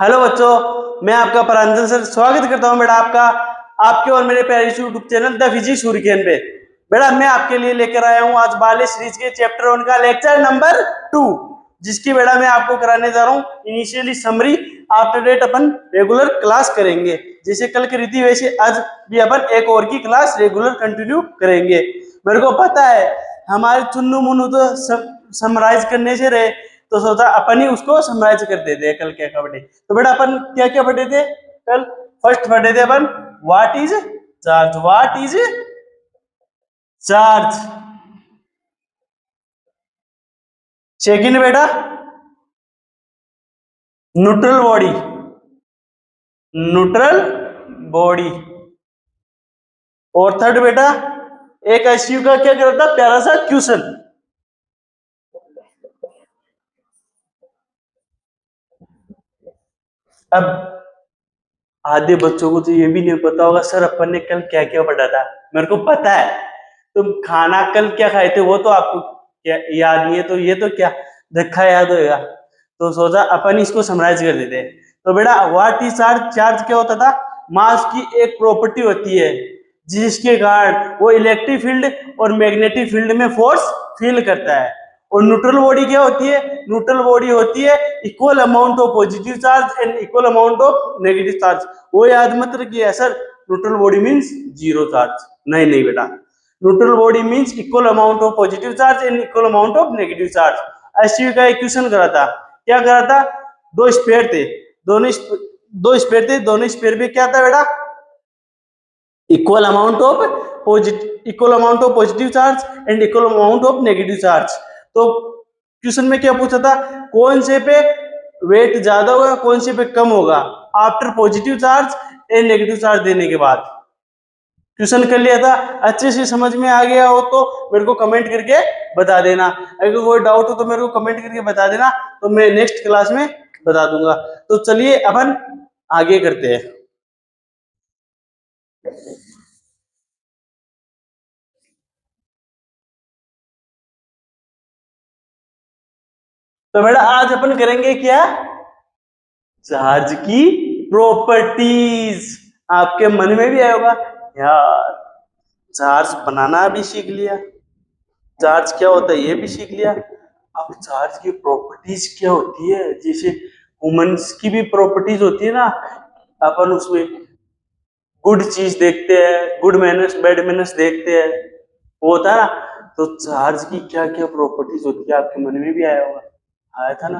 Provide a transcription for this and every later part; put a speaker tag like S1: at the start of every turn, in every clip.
S1: Hello बच्चों, मैं आपका प्रांजल सर स्वागत करता हूं बेटा आपका आपके और मेरे प्यारे यूट्यूब चैनल द फिजिक्स हूरिकेन पे। बेटा मैं आपके लिए लेकर आया हूं आज बाले सीरीज के चैप्टर 1 का लेक्चर नंबर 2, जिसकी बेटा मैं आपको कराने जा रहा हूं initially summary. After that upon regular class करेंगे, जैसे कल करी थी वैसे आज भी अपन एक और की क्लास रेगुलर कंटिन्यू करेंगे। मेरे को पता है हमारे चुन्नू मुन्नू तो समराइज करने से रहे, तो सोचा अपन ही उसको समराइज कर देते हैं। कल क्या क्या पढ़े तो बेटा अपन क्या क्या पढ़े थे कल? फर्स्ट पढ़े थे अपन what is charge. What is charge. Second बेटा न्यूट्रल बॉडी। Neutral body. और थर्ड बेटा एक एसयू का क्या करता था, प्यारा सा क्वेश्चन। अब आधे बच्चों को तो ये भी नहीं पता होगा सर अपन ने कल क्या क्या पढ़ा था। मेरे को पता है तुम खाना कल क्या खाए थे वो तो आपको क्या याद नहीं है, तो ये तो क्या धक्का याद होएगा। तो सोचा अपन इसको समराइज कर देते हैं। तो बेटा व्हाट इज चार्ज। चार्ज क्या होता था, मास की एक प्रॉपर्टी होती है जिसके कारण वो इलेक्ट्रिक फील्ड और मैग्नेटिक फील्ड में फोर्स फील करता है। और न्यूट्रल बॉडी क्या होती है? न्यूट्रल बॉडी होती है equal amount of positive charge and equal amount of negative charge. वो याद मत रखिए sir neutral body means zero charge. नहीं नहीं बेटा, neutral body means equal amount of positive charge and equal amount of negative charge. एसयू का equation करा था, क्या करा था? दो स्पेयर थे, दो स्पेयर थे, दोनों स्पेयर में क्या था बेटा? Equal amount of positive charge and equal amount of negative charge. तो क्वेश्चन में क्या पूछा था, कौन से पे वेट ज्यादा होगा कौन से पे कम होगा after positive charge and negative charge देने के बाद। क्वेश्चन कर लिया था, अच्छे से समझ में आ गया हो तो मेरे को कमेंट करके बता देना। अगर कोई डाउट हो तो मेरे को कमेंट करके बता देना, तो मैं नेक्स्ट क्लास में बता दूंगा। तो चलिए अपन आगे करते हैं। तो बेटा आज अपन करेंगे क्या? चार्ज की प्रॉपर्टीज। आपके मन में भी आया होगा यार चार्ज बनाना भी सीख लिया, चार्ज क्या होता है ये भी सीख लिया, अब चार्ज की प्रॉपर्टीज क्या होती है? जैसे ह्यूमंस की भी प्रॉपर्टीज होती है ना, अपन उसमें गुड चीज देखते हैं, गुड मैनर्स बैड मैनर्स देखते हैं, वो होता है ना। तो चार्ज की क्या क्या प्रॉपर्टीज होती है आपके मन में भी आया होगा, आया था ना।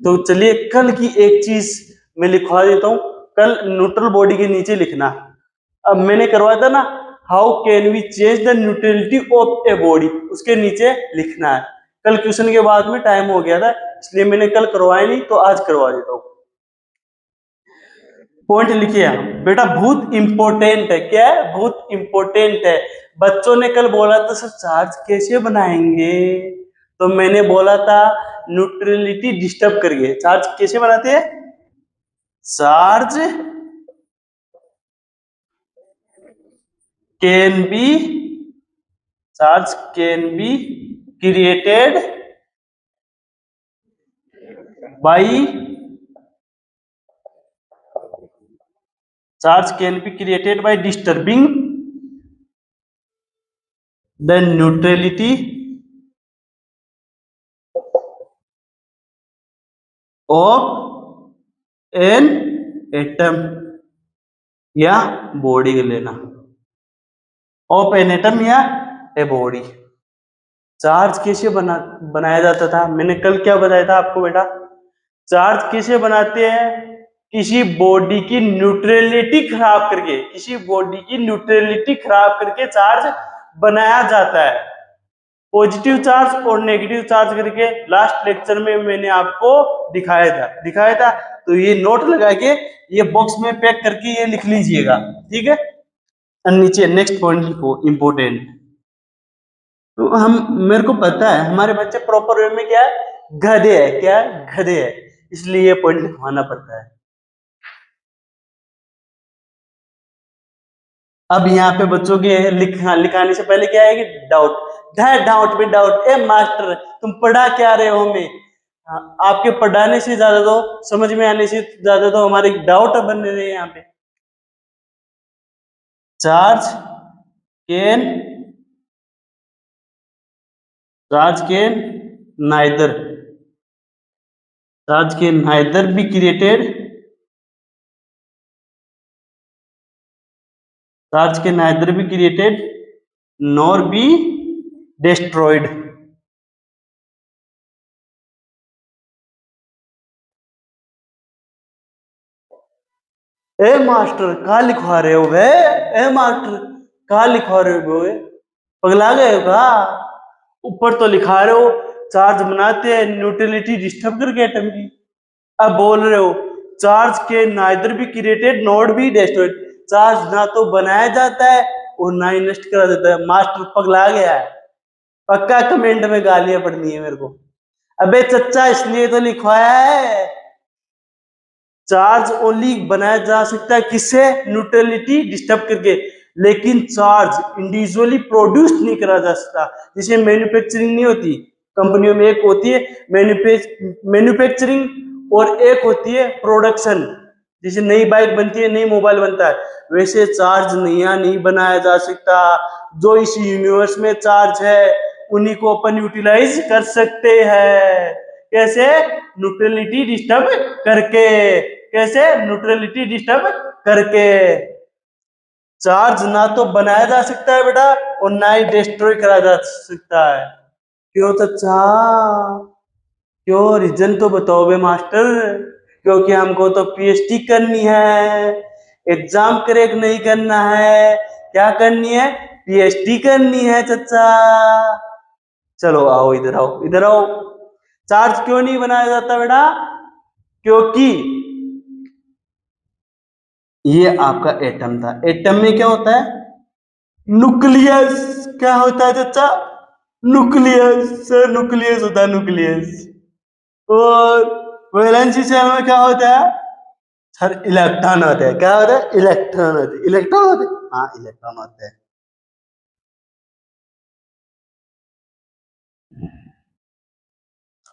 S1: तो चलिए कल की एक चीज मैं लिखवा देता हूं, कल न्यूट्रल बॉडी के नीचे लिखना। अब मैंने करवाया था ना how can we change the neutrality of a body, उसके नीचे लिखना है। कल क्वेश्चन के बाद में टाइम हो गया था इसलिए मैंने कल करवाया नहीं, तो आज करवा देता हूं। पॉइंट लिखिए बेटा, बहुत इंपॉर्टेंट है। क्या है? बहुत इंपॉर्टेंट है। बच्चों ने कल बोला था सर चार्ज कैसे बनाएंगे, तो मैंने बोला था न्यूट्रलिटी डिस्टर्ब करिए। चार्ज कैसे बनाते हैं? Charge can be created by disturbing the neutrality of an atom या बॉडी के लेना, ऑफ एन एटम या ए बॉडी। चार्ज कैसे बनाया जाता था? मैंने कल क्या बताया था आपको बेटा? चार्ज कैसे बनाते हैं? किसी बॉडी की न्यूट्रलिटी खराब करके, चार्ज बनाया जाता है। पॉजिटिव चार्ज और नेगेटिव चार्ज करके लास्ट लेक्चर में मैंने आपको दिखाया था। तो ये नोट लगा के ये बॉक्स में पैक करके ये लिख लीजिएगा, ठीक है। और नीचे नेक्स्ट पॉइंट लिखो इंपोर्टेंट। तो मेरे को पता है हमारे बच्चे प्रॉपर वे में क्या है, गधे है। क्या है? गधे है, इसलिए ये पॉइंट लिखवाना पड़ता है। अब यहाँ पे बच्चों के लिखाने से पहले क्या है कि डाउट, डाउट भी डाउट। ए मास्टर तुम पढ़ा क्या रहे हो हमें? हाँ, आपके पढ़ाने से ज्यादा तो समझ में आने से ज्यादा तो हमारे डाउट बन रहे हैं यहाँ पे। Charge can charge can neither charge can neither be created charge can neither be created nor be destroyed। A master कहा लिखवा रहे हो बे? ए मास्टर कहा लिखवा रहे हो बे? पगला गए हो कहा? ऊपर तो लिखा रहे हो चार्ज बनाते हैं न्यूट्रलिटी डिस्टर्ब करके एटम की, अब बोल रहे हो चार्ज के नाइदर भी क्रिएटेड नॉट भी डिस्ट्रॉयड। चार्ज ना तो बनाया जाता है और ना ही नष्ट करा देता है। मास्टर पगला गया है। पक्का कमेंट में गालियां पड़नी है मेरे को। अबे चच्चा इसलिए तो लिखवाया है, चार्ज ओनली बनाया जा सकता है किससे? न्यूट्रलिटी डिस्टर्ब करके, लेकिन चार्ज इंडिविजुअली प्रोड्यूस नहीं करा जा सकता। जैसे मैन्युफैक्चरिंग नहीं होती कंपनियों में, एक होती है मैन्युफैक्चरिंग और एक होती है प्रोडक्शन। जैसे नई बाइक बनती है, नई मोबाइल बनता है, वैसे चार्ज नया नहीं बनाया जा सकता। जो इस यूनिवर्स में चार्ज है उन्हीं को अपन यूटिलाइज कर सकते हैं। कैसे? न्यूट्रलिटी डिस्टर्ब करके। कैसे? न्यूट्रलिटी डिस्टर्ब करके। चार्ज ना तो बनाया जा सकता है बेटा और ना ही डिस्ट्रॉय करा जा सकता है। क्यों चचा? क्यों? रीजन तो बताओ बे मास्टर। क्योंकि हमको तो पीएचडी करनी है, एग्जाम क्रैक नहीं करना है। क्या करनी है? पीएचडी करनी है चचा। चलो आओ इधर आओ इधर आओ। चार्ज क्यों नहीं बनाया जाता बेटा? क्योंकि ये आपका एटम था। एटम में क्या होता है? न्यूक्लियस। क्या होता है चचा? न्यूक्लियस। न्यूक्लियस होता है, न्यूक्लियस। और वैलेंसी सेल में क्या होता है? सर इलेक्ट्रॉन होते हैं। क्या होता है? इलेक्ट्रॉन होते हैं। इलेक्ट्रॉन होते हैं, हाँ इलेक्ट्रॉन होते हैं।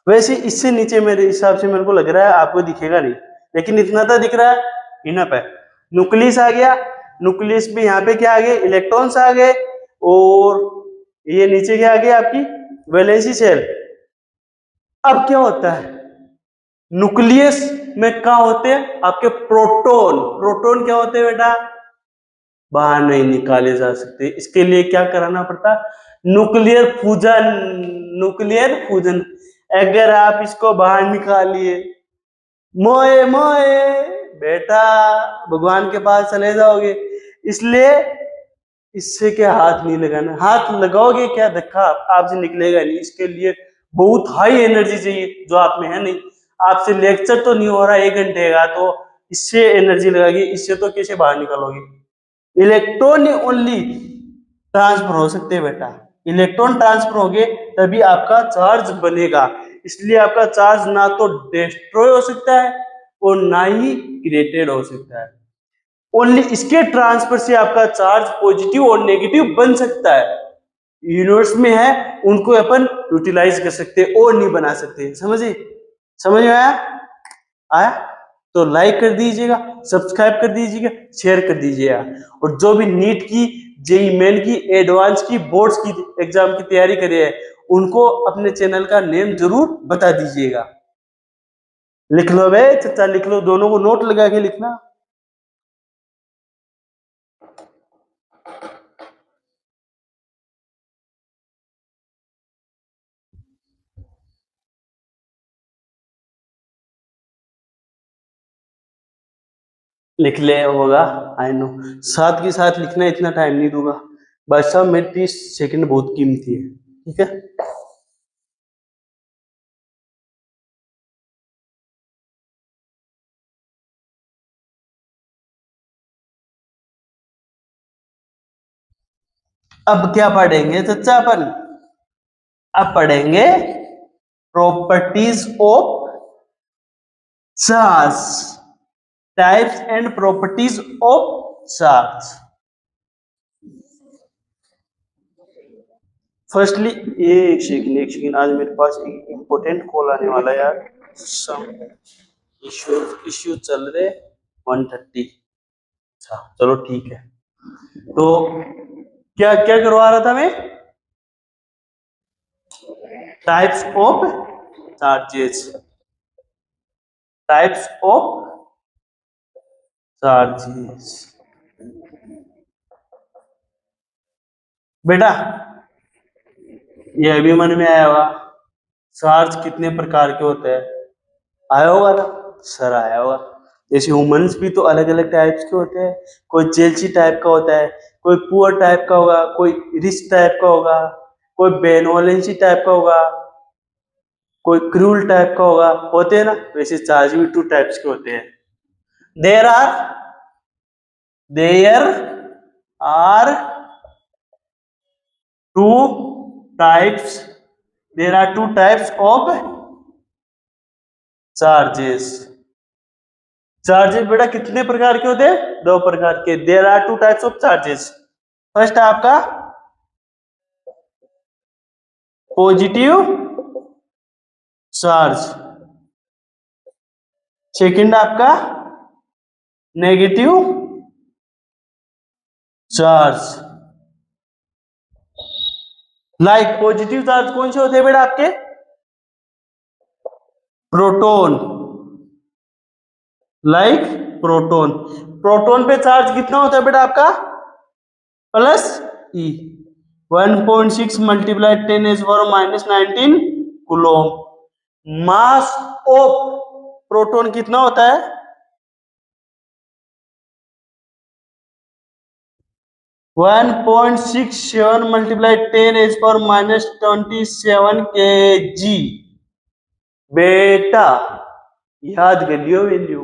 S1: वैसे इससे नीचे मेरे हिसाब से मेरे को लग रहा है आपको दिखेगा नहीं, लेकिन इतना तो दिख रहा है, इनफ है। न्यूक्लियस आ गया, न्यूक्लियस पे यहाँ पे क्या आ गए? इलेक्ट्रॉन्स आ गए। और ये नीचे क्या आ गया? आपकी वैलेंसी सेल। अब क्या होता है? न्यूक्लियस में क्या होते हैं? आपके प्रोटॉन। प्रोटॉन क्या होते हैं बेटा? बाहर नहीं निकाले जा सकते। इसके लिए क्या कराना पड़ता? Nuclear fusion. Nuclear fusion. अगर आप इसको बाहर निकालिए, मोए मोए बेटा भगवान के पास चले जाओगे। इसलिए इससे क्या हाथ नहीं लगाना। हाथ लगाओगे क्या धक्का आपसे निकलेगा नहीं। इसके लिए बहुत हाई एनर्जी चाहिए जो आप में है नहीं। आपसे लेक्चर तो नहीं हो रहा 1 घंटे का, तो इससे एनर्जी लगाएगी, इससे तो कैसे बाहर निकलोगे? इलेक्ट्रॉन ओनली ट्रांसफर हो सकते हैं बेटा। इलेक्ट्रॉन ट्रांसफर हो गए तभी आपका चार्ज बनेगा। इसलिए आपका चार्ज ना तो डिस्ट्रॉय हो सकता है और ना ही क्रिएटेड हो सकता है। ओनली इसके ट्रांसफर से आपका चार्ज पॉजिटिव और नेगेटिव बन सकता है। यूनिवर्स में है उनको अपन यूटिलाइज कर सकते और नहीं बना सकते। समझे? समझ में आया? आया तो लाइक कर दीजिएगा, सब्सक्राइब कर दीजिएगा, शेयर कर दीजिएगा। और जो भी नीट की, जेई मेन की, एडवांस की, बोर्ड्स की एग्जाम की तैयारी कर रहे हैं उनको अपने चैनल का नेम जरूर बता दीजिएगा। लिख लो बे चचा, लिख लो, दोनों को नोट लगा के लिखना। लिख ले होगा, आई नो। साथ के साथ लिखना, इतना टाइम नहीं दूंगा भाई साहब, मेरे 30 सेकंड बहुत कीमती है। ठीक है? अब क्या पढ़ेंगे चचा अपन? अब पढ़ेंगे properties of charge, types and properties of charge. Firstly एक सेकंड आज मेरे पास एक इंपॉर्टेंट कॉल आने वाला है यार। सम इश्यू चल रहे 130। अच्छा चलो ठीक है। तो क्या क्या करवा रहा था मैं? Types of charges, types of charges. बेटा ये अभी मन में आया होगा, चार्ज कितने प्रकार के होते हैं? आया होगा ना सर, आया होगा। जैसे ह्यूमंस भी तो अलग अलग टाइप्स के होते हैं, कोई जेलसी टाइप का होता है, कोई पुअर टाइप का होगा, कोई रिच टाइप का होगा, कोई बेनवोलेंसी टाइप का होगा, कोई क्रूल टाइप का होगा, होते हैं ना। वैसे चार्ज भी 2 टाइप्स के होते हैं। There are there are 2 types, there are 2 types of charges. Charges बेटा कितने प्रकार के होते हैं? 2 प्रकार के। There are 2 types of charges. First है आपका पॉजिटिव चार्ज, सेकंड आपका negative charge. Like positive charge कौन से होते हैं बेटा आपके? Proton, like proton. प्रोटॉन पे चार्ज कितना होता है बेटा आपका? Plus e. 1.6 multiply 10⁻⁻19 coulomb. Mass of proton कितना होता है? 1.67 मल्टीप्लाई 10⁻⁻27 kg। बेटा याद कर लियो वैल्यू,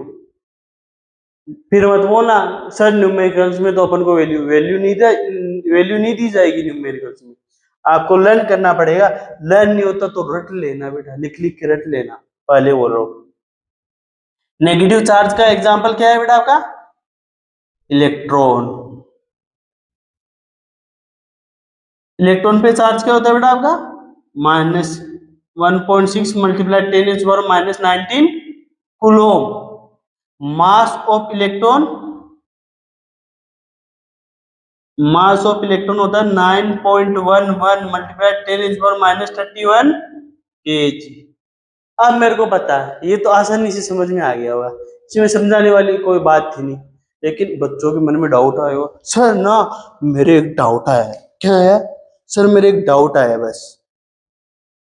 S1: फिर मत बोलना सर न्यूमेरिकल्स में तो अपन को वैल्यू नहीं दी जाएगी न्यूमेरिकल्स में। आपको लर्न करना पड़ेगा, लर्न नहीं होता तो रट लेना बेटा, लिख लिख के रट लेना। पहले बोल रहा हूं, नेगेटिव चार्ज का एग्जांपल क्या है बेटा आपका? इलेक्ट्रॉन। इलेक्ट्रॉन पे चार्ज क्या होता है बेटा आपका? Minus 1.6 multiply 10⁻⁻19 coulomb. Mass of electron, mass of electron होता है 9.11 मल्टीप्लाई 10⁻31 kg। अब मेरे को पता है, ये तो आसानी से समझ में आ गया होगा, इसमें समझाने वाली कोई बात थी नहीं। लेकिन बच्चों के मन में डाउट आया होगा, सर ना मेरे एक डाउट आया है। क्या है सर? मेरे एक डाउट आया है बस।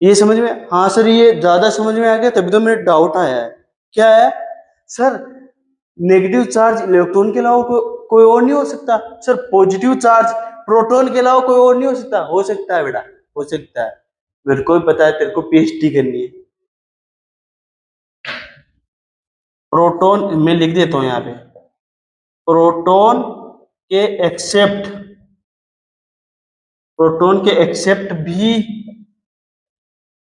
S1: ये समझ में, हाँ सर ये ज्यादा समझ में आ गया तभी तो मेरे डाउट आया है। क्या है सर? नेगेटिव चार्ज इलेक्ट्रॉन के अलावा कोई और नहीं हो सकता। सर पॉजिटिव चार्ज प्रोटॉन के अलावा कोई और नहीं हो सकता। हो सकता है बेटा, हो सकता है। मेरे को भी पता है तेरे को पीएचडी करनी है। प्रोटॉन मैं लिख देता हूं यहाँ पे, प्रोटॉन के एक्सेप्ट, प्रोटॉन के एक्सेप्ट भी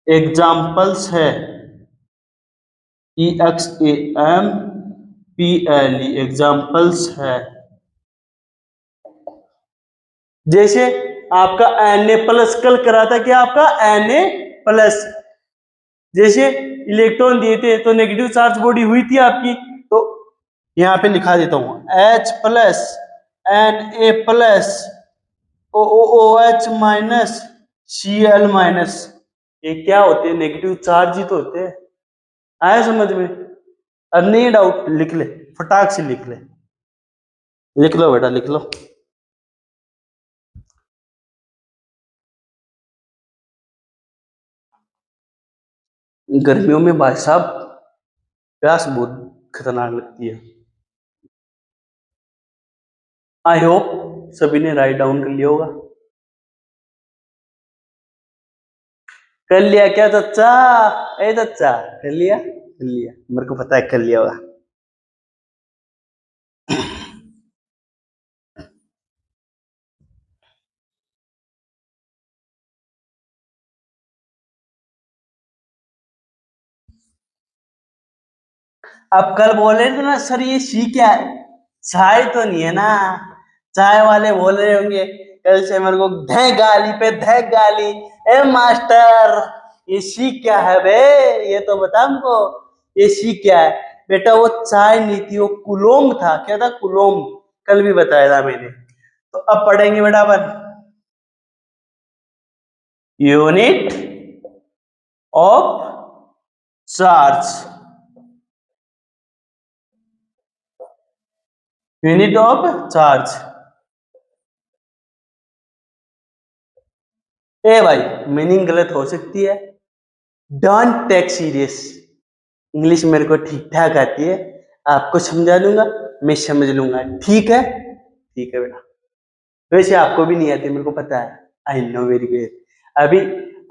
S1: एग्जाम्पल्स है। EXAMPLE एग्जाम्पल्स है। जैसे आपका Na+ कल करा था क्या आपका? Na+। जैसे इलेक्ट्रॉन दिए थे तो नेगेटिव चार्ज बॉडी हुई थी आपकी, तो यहां पे लिखा देता हूं H+, Na+, OH-, Cl-। ये क्या होते हैं? नेगेटिव चार्ज ही तो होते हैं। आया समझ में? अब नहीं डाउट, लिख ले फटाक से, लिख ले, लिख लो बेटा, लिख लो। गर्मियों में भाई साहब प्यास बहुत खतरनाक लगती है। आई होप सभी ने राइट डाउन कर लिया होगा। कर लिया क्या चच्चा? ए चच्चा कर लिया? कर लिया, मेरे को पता है कर लिया होगा। अब कल बोले थे ना सर ये सी क्या है? चाय तो नहीं है ना? चाय वाले बोल रहे होंगे कल से मेरे को धै गाली पे धै गाली, ए मास्टर ये सी क्या है बे? ये तो बता हमको। ये सी क्या है बेटा? वो चाय नहीं थी, वो कुलोम था। क्या था? कुलोम। कल भी बताया था मैंने। तो अब पढ़ेंगे बेटा अपन unit of charge. Unit of charge. ए भाई, मीनिंग गलत हो सकती है। Don't take serious. इंग्लिश मेरे को ठीक ठाक आती है, आपको समझा दूंगा, मैं समझ लूंगा। ठीक है? ठीक है बेटा। वैसे आपको भी नहीं आती, मेरे को पता है। I know very well. अभी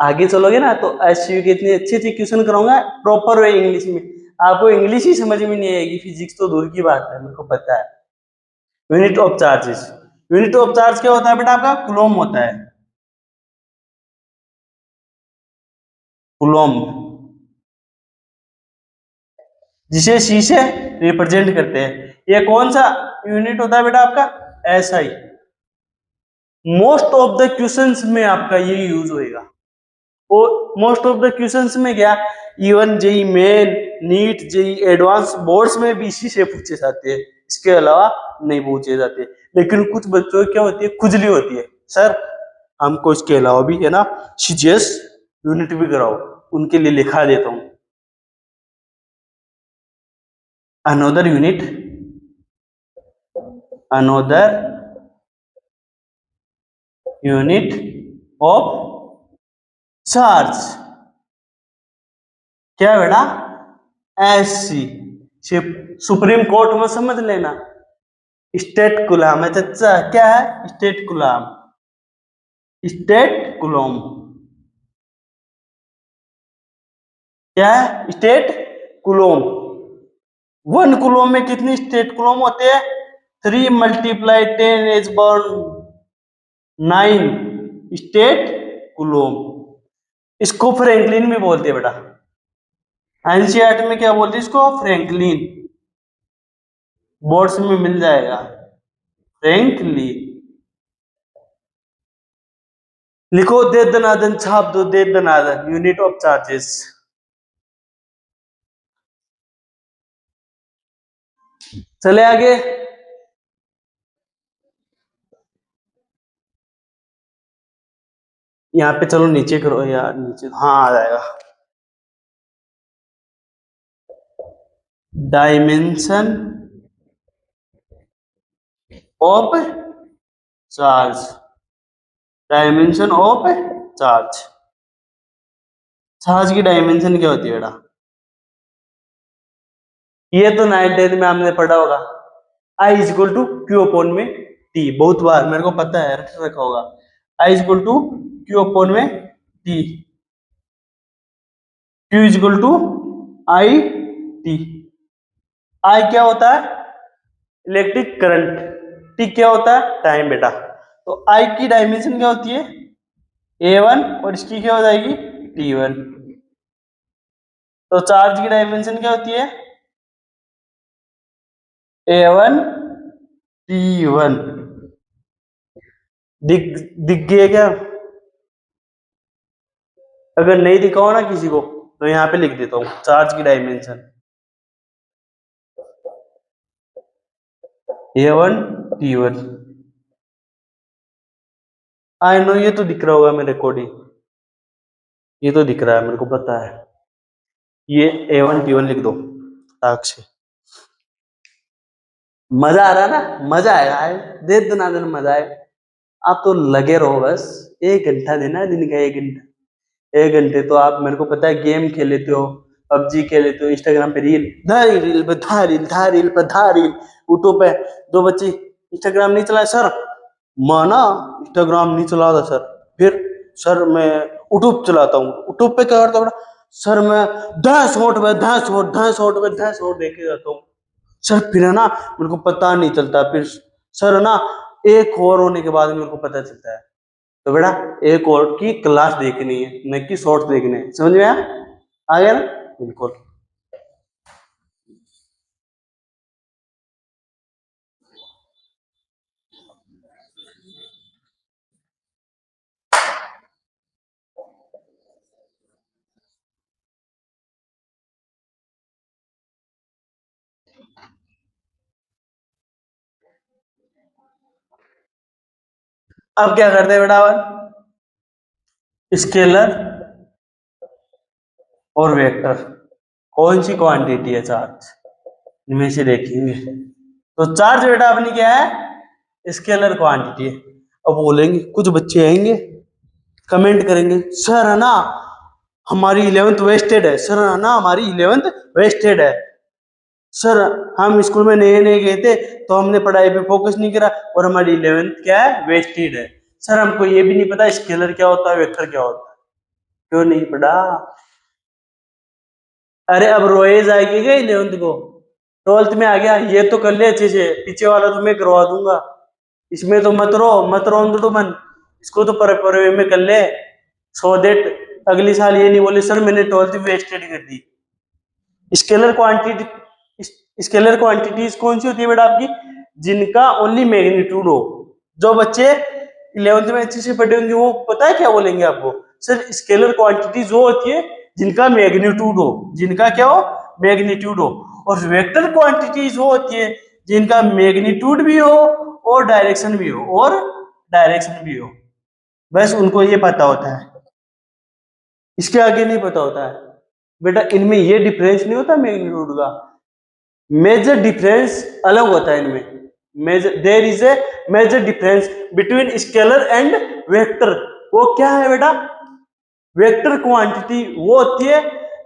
S1: आगे चलोगे ना तो एसयू के इतने अच्छे अच्छे क्वेश्चन कराऊंगा प्रॉपर वे इंग्लिश में। आपको इंग्लिश ही समझ में नहीं आएगी, फिजिक्स तो दूर की बात है, मेरे को पता है। Unit of charges. Unit of charge क्या होता है बेटा? आपका कुलोम होता है। कुलोम, जिसे सी से रिप्रेजेंट करते हैं। ये कौन सा यूनिट होता है बेटा? आपका SI. Most of the questions में आपका ये यूज होएगा। और मोस्ट ऑफ द क्वेश्चंस में क्या, even JEE main, NEET, JEE advance boards में भी इसी से पूछे जाते हैं, इसके अलावा नहीं पूछे जाते। लेकिन कुछ बच्चों की क्या होती है, खुजली होती है, सर हमको इसके अलावा भी है ना सीजीएस यूनिट भी कराओ। उनके लिए लिखा देता हूँ another unit, another unit of charge. क्या बेटा? एससी। सुप्रीम कोर्ट में समझ लेना, स्टेट गुलाम है चचा। क्या है? स्टेट गुलाम, स्टेट कुलोम। क्या है? State coulomb. 1 कुलोम में कितनी स्टेट कुलोम होते हैं? 3 × 10⁻⁹ स्टेट कुलोम। इसको फ्रैंकलिन भी बोलते हैं बेटा। एनसीईआरटी में क्या बोलते हैं इसको? फ्रैंकलिन। बोर्ड्स में मिल जाएगा फ्रैंकलिन। लिखो दे दनादन, छाप दो दे दनादन। Unit of charges. चले आगे। यहाँ पे चलो नीचे करो यार, नीचे हाँ आ जाएगा। Dimension of charge. Dimension of charge. Charge की डायमेंशन क्या होती है बेटा? ये तो 9th में हमने पढ़ा होगा। I is equal to Q upon में टी। बहुत बार मेरे को पता है, रट रखा होगा। I is equal to Q upon में T. Q is equal to I T. I क्या होता है? Electric current. टी क्या होता है? टाइम बेटा। तो आई की डायमेंशन क्या होती है? A1। और इसकी क्या हो जाएगी? T1। तो चार्ज की डायमेंशन क्या होती है? A1 T1। दिख दिख गया क्या? अगर नहीं दिखा हो ना किसी को तो यहाँ पे लिख देता हूँ चार्ज की dimension A1 T1। I know, ये तो दिख रहा होगा मेरे अकॉर्डिंग। ये तो दिख रहा है, मेरे को पता है। ये A1 T1 लिख दो ताक से। मजा आ रहा है ना? मजा आएगा, दे दना दिन मजा आएगा। आप तो लगे रहो बस। 1 घंटा देना है दिन का, 1 घंटा। 1 घंटे तो आप, मेरे को पता है, गेम खेल लेते हो, पबजी खेल लेते हो, इंस्टाग्राम पे रील, धारी रील पे धारी धारी रील पे धारी। यूट्यूब पे 2 बच्चे इंस्टाग्राम नहीं चलाए सर, माना इंस्टाग्राम नहीं चलाता सर। फिर सर मैं यूट्यूब चलाता हूँ। यूट्यूब पे क्या करता हूँ? सर मैं 10 शॉट देखे जाता हूँ सर। फिर है ना, मेरे को पता नहीं चलता। फिर सर है ना, एक और होने के बाद मेरे को पता चलता है। तो बेटा एक और की क्लास देखनी है, न कि शॉर्ट्स देखने हैं। समझ में आया? आ गया ना? बिल्कुल। अब क्या करते हैं बेटा अपन, स्केलर और वेक्टर कौन सी क्वांटिटी है चार्ज, इनमें से देखेंगे। तो चार्ज बेटा अपनी क्या है, स्केलर क्वांटिटी है। अब बोलेंगे कुछ बच्चे आएंगे कमेंट करेंगे, सर है ना हमारी 11th वेस्टेड है, सर है ना हमारी 11th वेस्टेड है, सर हम स्कूल में नए नए गए थे तो हमने पढ़ाई पे फोकस नहीं करा और हमारी 11th क्या है, वेस्टेड है। सर हमको ये भी नहीं पता स्केलर क्या होता है, वेक्टर क्या होता है। क्यों नहीं पढ़ा? अरे अब रोए जाएगी क्या 11th को, 12th में आ गया, ये तो कर ले अच्छे से, पीछे वाला तो मैं करवा दूंगा, इसमें तो मत रो दो मन, इसको तो पर में कर ले, सो देट अगली साल ये नहीं बोले सर मैंने 12th वेस्टेड कर दी। स्केलर क्वांटिटी, स्केलर क्वांटिटीज कौन सी होती है बेटा आपकी, जिनका ओनली मैग्नीट्यूड हो। जो बच्चे 11th में अच्छे से पढ़े होंगे वो पता है क्या बोलेंगे आपको, सर स्केलर क्वांटिटीज वो होती है जिनका मैग्नीट्यूड हो, जिनका क्या हो, मैग्नीट्यूड हो। और वेक्टर क्वांटिटीज वो होती है जिनका मैग्नीट्यूड भी हो और डायरेक्शन भी हो, और डायरेक्शन भी हो। बस उनको ये पता होता है, इसके आगे नहीं पता होता है बेटा। इनमें ये डिफरेंस नहीं होता मैग्नीट्यूड का, मेजर डिफरेंस अलग होता है इनमें। Major, there is a major difference between scalar and vector. वो क्या है बेटा, वेक्टर क्वांटिटी वो होती है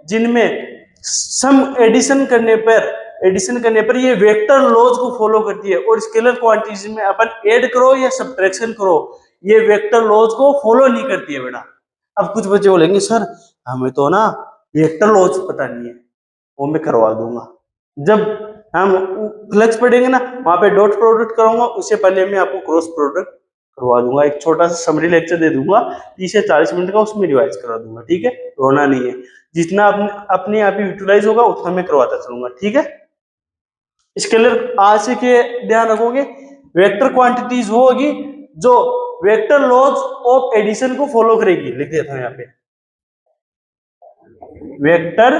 S1: जिनमें सम एडिशन करने पर ये वेक्टर लॉज को फॉलो करती है, और स्केलर क्वांटिटीज में अपन ऐड करो या सब्ट्रैक्शन करो ये वेक्टर लॉज को फॉलो नहीं करती है बेटा। अब कुछ बच्चे बोलेंगे सर हमें तो ना वेक्टर लॉज पता नहीं है, वो मैं करवा दूंगा। जब हम फ्लक्स पढ़ेंगे ना वहां पे डॉट प्रोडक्ट कराऊंगा, उससे पहले मैं आपको क्रॉस प्रोडक्ट करवा दूंगा, एक छोटा सा समरी लेक्चर दे दूंगा 30 से 40 मिनट का, उसमें रिवाइज करा दूंगा। ठीक है, रोना नहीं है, जितना अपने आप ही यूटिलाइज होगा उतना मैं करवाता चलूंगा। ठीक है, स्केलर आज से के ध्यान रखोगे, वेक्टर क्वांटिटीज वो होगी जो वेक्टर लॉज ऑफ एडिशन को फॉलो करेगी। लिख देता हूं यहाँ पे, वेक्टर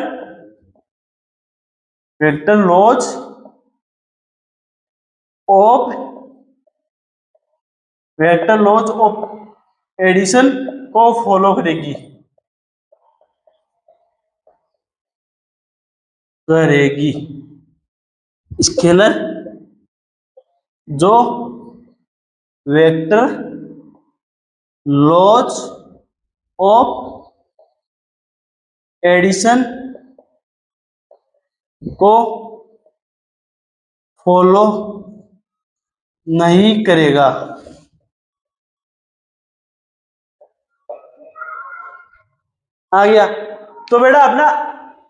S1: लॉज ऑफ एडिशन को फॉलो करेगी करेगी स्केलर जो वेक्टर लॉज ऑफ एडिशन को फॉलो नहीं करेगा। आ गया? तो बेटा अपना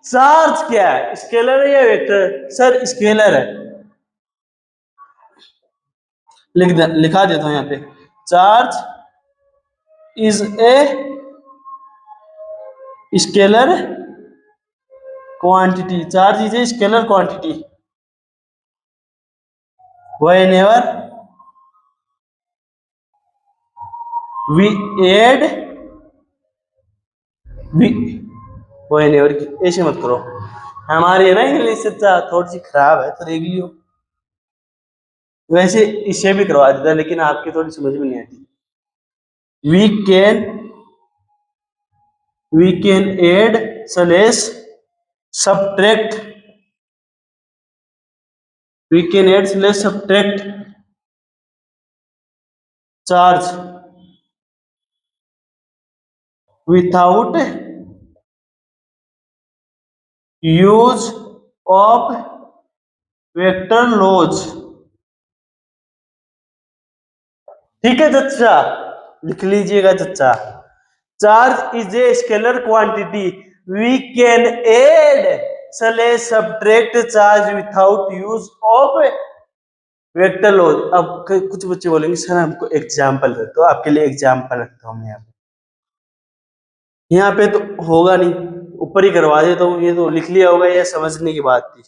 S1: चार्ज क्या है, स्केलर है या वेक्टर? सर स्केलर है। लिखा देता हूं यहाँ पे, charge is a scalar quantity, charge is a scalar quantity whenever we add we whenever ऐसे मत करो, हमारी है ना इंग्लिश थोड़ी सी खराब है तो देख लियो, वैसे इसे भी करवा देता लेकिन आपकी थोड़ी समझ में नहीं आती। we can add slash subtract, we can add slash subtract charge without use of vector laws। ठीक है चच्चा, लिख लीजिएगा चच्चा, charge is a scalar quantity, we can add slash subtract charge without use of vector laws. अब कुछ बच्चे बोलेंगे सर हमको एग्जांपल दे, तो आपके लिए एग्जांपल रखता हूं मैं यहाँ पे तो होगा नहीं, ऊपर ही करवा देता हूँ, ये तो लिख लिया होगा, ये समझने की बात थी।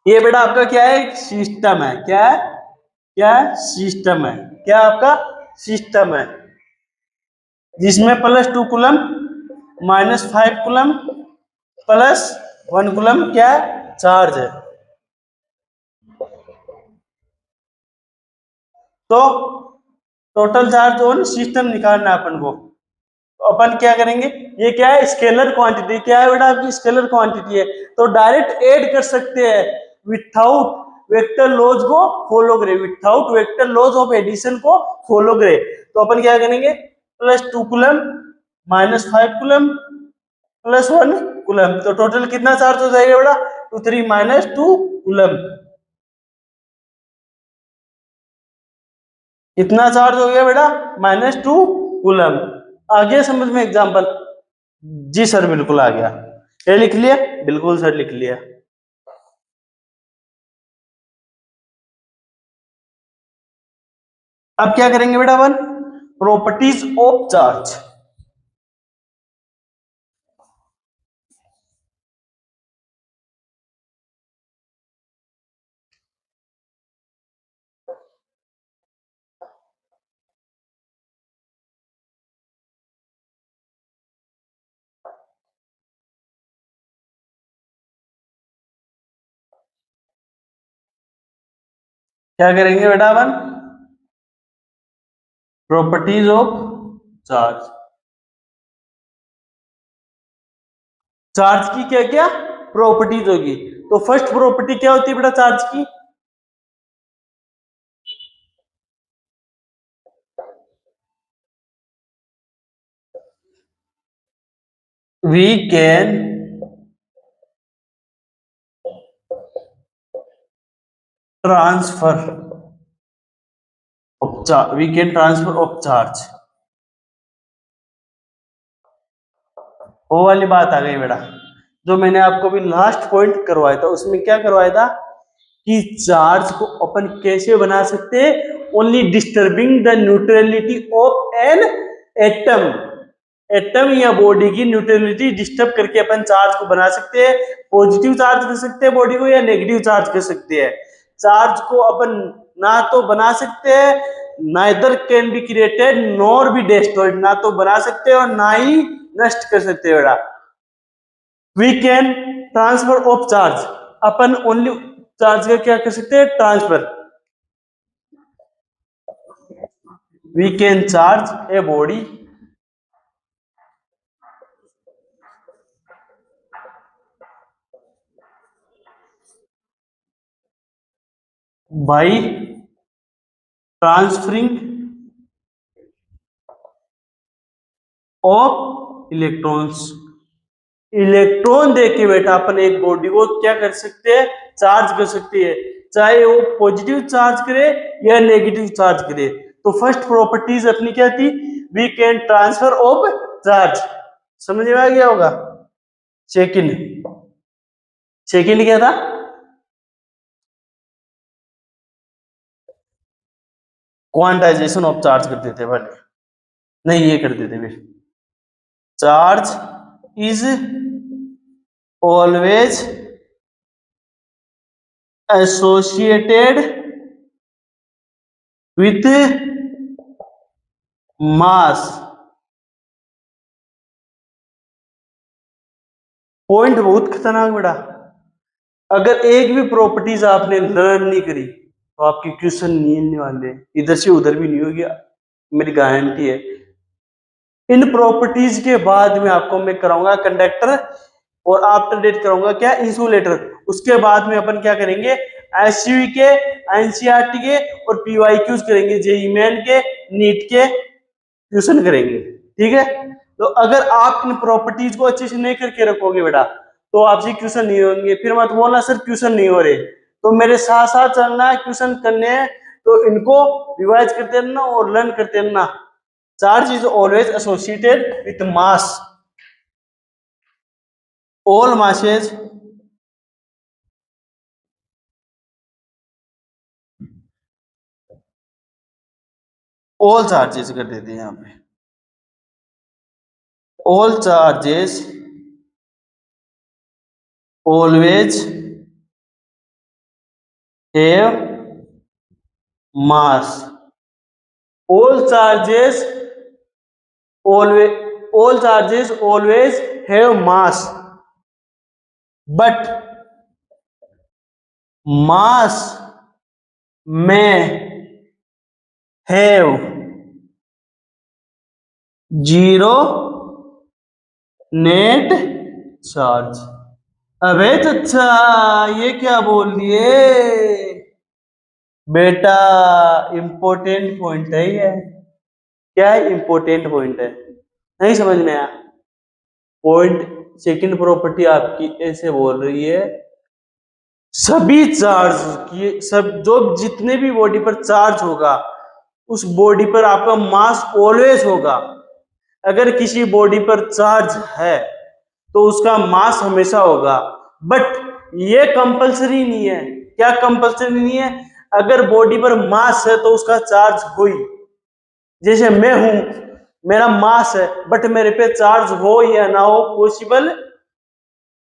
S1: ये बेटा आपका क्या है, सिस्टम है, क्या है, क्या है, सिस्टम है, क्या आपका सिस्टम है। जिसमें +2 कूलम -5 कूलम +1 कूलम क्या है, चार्ज है। तो टोटल चार्ज ऑन सिस्टम निकालना है अपन को। तो अपन क्या करेंगे, ये क्या है, स्केलर क्वांटिटी। क्या है बेटा, आपकी स्केलर क्वांटिटी है, तो डायरेक्ट ऐड कर सकते हैं विथआउट वेक्टर लॉज को फॉलो करे, without vector laws of addition को फॉलो करे। तो अपन क्या करेंगे, +2 कूलम -5 कूलम +1 कूलम, तो टोटल कितना चार्ज हो जाएगा बेटा, 2 3 -2 कूलम। कितना चार्ज हो गया बेटा, -2 कूलम। आ गया समझ में एग्जांपल? जी सर बिल्कुल आ गया। ये लिख लिया? बिल्कुल सर लिख लिया। अब क्या करेंगे बेटा अपन, प्रॉपर्टीज ऑफ चार्ज। क्या करेंगे बेटा अपन, प्रॉपर्टीज ऑफ चार्ज। चार्ज की क्या क्या प्रॉपर्टीज होगी, तो फर्स्ट प्रॉपर्टी क्या होती है बेटा चार्ज की, we can transfer of charge, we can transfer of charge. वो वाली बात आ गई बेटा, जो मैंने आपको भी लास्ट पॉइंट करवाया था, उसमें क्या करवाया था कि चार्ज को अपन कैसे बना सकते हैं, only disturbing the neutrality of an atom. Atom या बॉडी की न्यूट्रलिटी डिस्टर्ब करके अपन चार्ज को बना सकते हैं। पॉजिटिव चार्ज कर सकते हैं बॉडी को या नेगेटिव चार्ज कर सकते हैं। चार्ज को अपन ना तो बना सकते हैं, neither can be created nor be destroyed, ना तो बना सकते हैं और ना ही नष्ट कर सकते हैं बेटा। We can transfer of charge, अपन ओनली चार्ज का क्या कर सकते हैं, transfer. We can charge a body by transferring of electrons. Electron देके बेटा अपन एक बॉडी को क्या कर सकते हैं, चार्ज कर सकते हैं, चाहे वो पॉजिटिव चार्ज करे या नेगेटिव चार्ज करे। तो फर्स्ट प्रॉपर्टीज अपनी क्या थी, we can transfer of charge. समझ में आ गया होगा। सेकंड, सेकंड क्या था, क्वांटाइजेशन ऑफ चार्ज कर देते पहले, नहीं ये कर देते फिर, charge is always associated with mass. Point बहुत खतरनाक बेटा, अगर एक भी प्रॉपर्टीज आपने लर्न नहीं करी तो आपके क्वेश्चन नहीं आने वाले, इधर से उधर भी नहीं होगी, मेरी गारंटी है। इन प्रॉपर्टीज के बाद में आपको मैं कराऊंगा कंडक्टर, और आफ्टर डेट कराऊंगा क्या, इंसुलेटर। उसके बाद में अपन क्या करेंगे, एसयूई के, एनसीईआरटी के और पीवाईक्यूज करेंगे, जेईई मेन के, नीट के क्वेश्चन करेंगे। ठीक है, तो अगर आप इन प्रॉपर्टीज को अच्छे से नहीं करके रखोगे बेटा तो आपसे क्वेश्चन नहीं होंगे, फिर मत बोलना सर क्वेश्चन नहीं हो रहे। तो मेरे साथ साथ चलना है, क्वेश्चन करने हैं तो इनको रिवाइज करते रहना और लर्न करते रहना। Charge is always associated with mass, all masses all charges कर देते हैं यहाँ पे, all charges always have mass, all charges always all charges always have mass, but mass may have zero net charge. अबे अच्छा, ये क्या बोल दिए बेटा? इंपॉर्टेंट पॉइंट है ये। क्या है? इंपॉर्टेंट पॉइंट है, नहीं समझ में आया? पॉइंट सेकंड प्रॉपर्टी आपकी ऐसे बोल रही है, सभी चार्ज की सब जो जितने भी बॉडी पर चार्ज होगा उस बॉडी पर आपका मास ऑलवेज होगा। अगर किसी बॉडी पर चार्ज है तो उसका मास हमेशा होगा, बट ये कंपलसरी नहीं है। क्या कंपलसरी नहीं है? अगर बॉडी पर मास है तो उसका चार्ज हो ही। जैसे मैं हूं, मेरा मास है बट मेरे पे चार्ज हो या ना हो पॉसिबल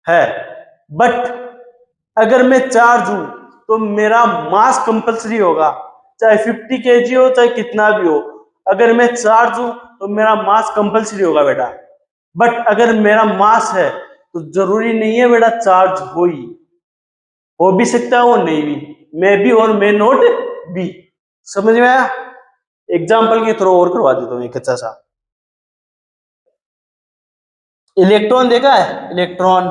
S1: है, बट अगर मैं चार्ज हूं तो मेरा मास कंपलसरी होगा, चाहे 50 kg हो चाहे कितना भी हो। अगर मैं चार्ज हूं तो मेरा मास कंपलसरी होगा बेटा। बट अगर मेरा मास है तो जरूरी नहीं है बेटा चार्ज हो भी सकता है, वो नहीं भी, मे बी और मे नॉट बी। समझ में आया? एग्जाम्पल के थ्रू और करवा देता हूँ एक अच्छा सा। इलेक्ट्रॉन देखा है? इलेक्ट्रॉन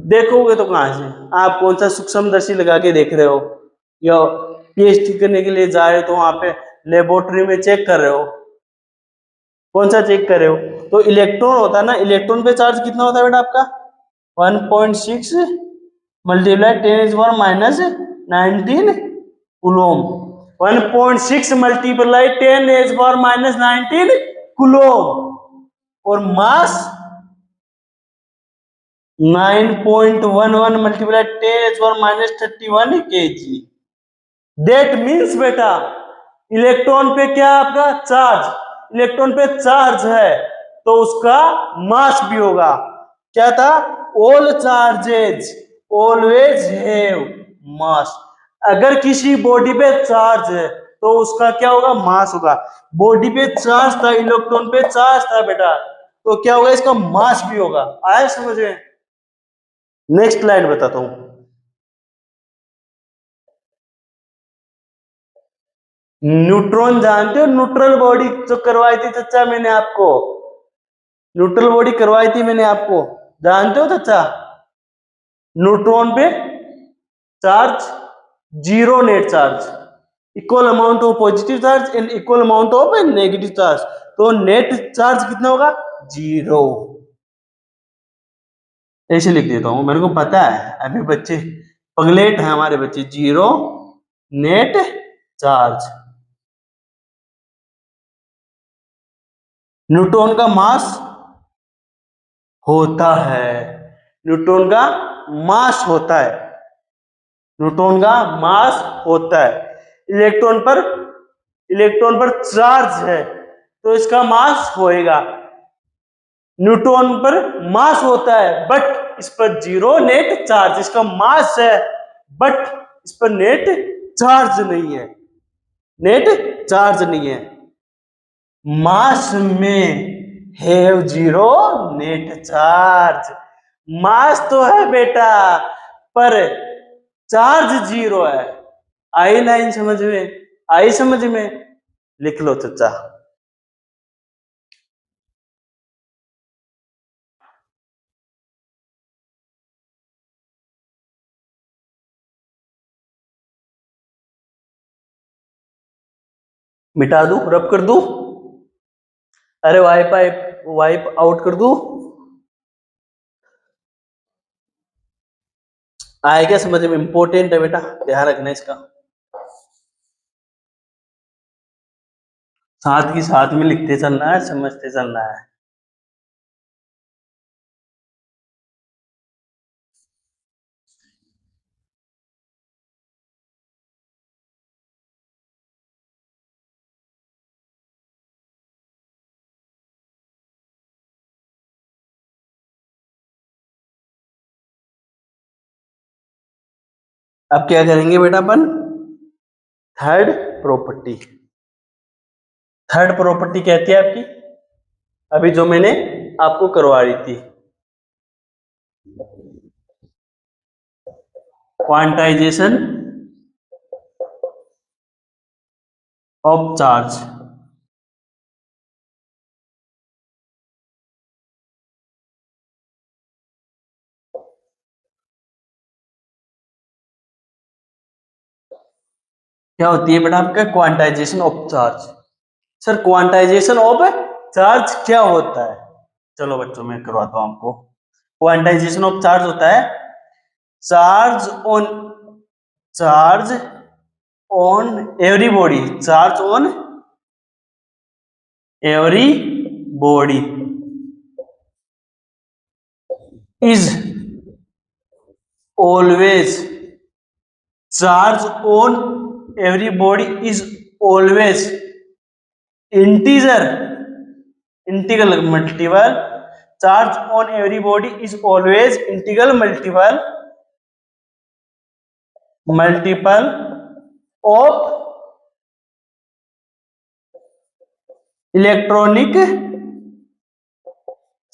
S1: देखोगे तो कहां से? आप कौन सा सूक्ष्मदर्शी लगा के देख रहे हो, या पीएचडी करने के लिए जा रहे हो तो वहां पे लेबोरेटरी में चेक कर रहे हो? कौन सा चेक कर रहे हो? तो इलेक्ट्रॉन होता है ना, इलेक्ट्रॉन पे चार्ज कितना होता है बेटा आपका? 1.6 मल्टीप्लाई 10⁻⁻19 कूलोम। 1.6 multiply 10⁻⁻19 coulomb. और मास 9.11 मल्टीप्लाई 10⁻31 kg। दैट मीन्स बेटा इलेक्ट्रॉन पे क्या है आपका? चार्ज। इलेक्ट्रॉन पे चार्ज है तो उसका मास भी होगा। क्या था? ऑल चार्जेज ऑलवेज हैव मास। अगर किसी बॉडी पे चार्ज है तो उसका क्या होगा? मास होगा। बॉडी पे चार्ज था, इलेक्ट्रॉन पे चार्ज था बेटा, तो क्या होगा? इसका मास भी होगा। आया समझ में? नेक्स्ट लाइन बताता हूं। न्यूट्रॉन जानते हो? न्यूट्रल बॉडी जो करवाई थी चच्चा मैंने आपको, न्यूट्रल बॉडी करवाई थी मैंने आपको, जानते हो चच्चा? न्यूट्रॉन पे charge zero net charge, equal amount of positive charge and equal amount of negative charge. तो नेट चार्ज कितना होगा? जीरो। ऐसे लिख देता हूं, मेरे को पता है अभी बच्चे पगलेट हैं हमारे बच्चे। Zero net charge. न्यूट्रॉन का मास होता है, न्यूट्रॉन का मास होता है, न्यूट्रॉन का मास होता है। इलेक्ट्रॉन पर चार्ज है तो इसका मास होएगा। न्यूट्रॉन पर मास होता है बट इस पर जीरो नेट चार्ज। इसका मास है बट इस पर नेट चार्ज नहीं है, नेट चार्ज नहीं है। मास में हैव जीरो नेट चार्ज। मास तो है बेटा पर चार्ज जीरो है। आई लाइन समझ में? आई समझ में? लिख लो चचा। मिटा दूं? रब कर दूं? अरे वाईफाई वाइप आउट कर दूं? आए क्या समझ में? इंपॉर्टेंट है बेटा, ध्यान रखना इसका। साथ ही साथ में लिखते चलना है, समझते चलना है। अब क्या करेंगे बेटा अपन? Third property. थर्ड प्रॉपर्टी कहती है आपकी, अभी जो मैंने आपको करवा रही थी, क्वांटाइजेशन ऑफ चार्ज। क्या होती है बेटा आपका quantization of charge? Sir quantization of charge क्या होता है? चलो बच्चों मैं करवाता हूं आपको। क्वांटाइजेशन ऑफ चार्ज होता है charge on, charge on every body, charge on every body is always, charge on every body is always integer, integral multiple, charge on every body is always integral multiple of electronic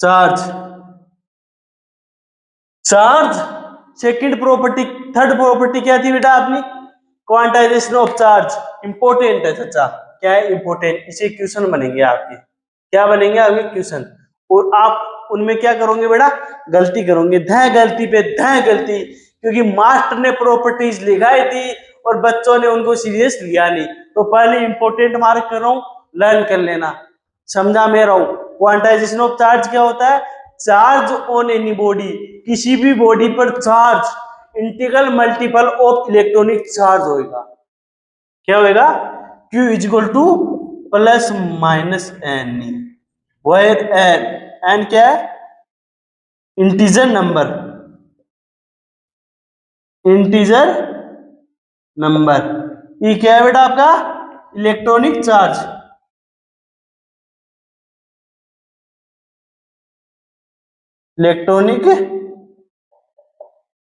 S1: charge। Charge second property, third property क्या थी बेटा आपने? Quantization of charge. Important है चाचा, क्या है important, इसे question बनेंगे आपके, क्या बनेंगे आपके क्वेश्चन, और आप उनमें क्या करोगे बेटा? गलती करोगे, ध गलती पे ध गलती, क्योंकि मास्टर ने प्रॉपर्टीज लिखाई थी और बच्चों ने उनको सीरियस लिया नहीं। तो पहले इंपॉर्टेंट मार्क कर रहा हूं, लर्न कर लेना, समझा मैं रहा हूं। क्वांटाइजेशन ऑफ चार्ज क्या होता है? चार्ज ऑन एनी बॉडी, किसी भी बॉडी पर charge integral multiple of electronic charge होगा। क्या होगा? Q is equal to plus minus n, where n, n क्या है? Integer number, integer number. ये क्या है बेटा आपका? इलेक्ट्रॉनिक चार्ज, इलेक्ट्रॉनिक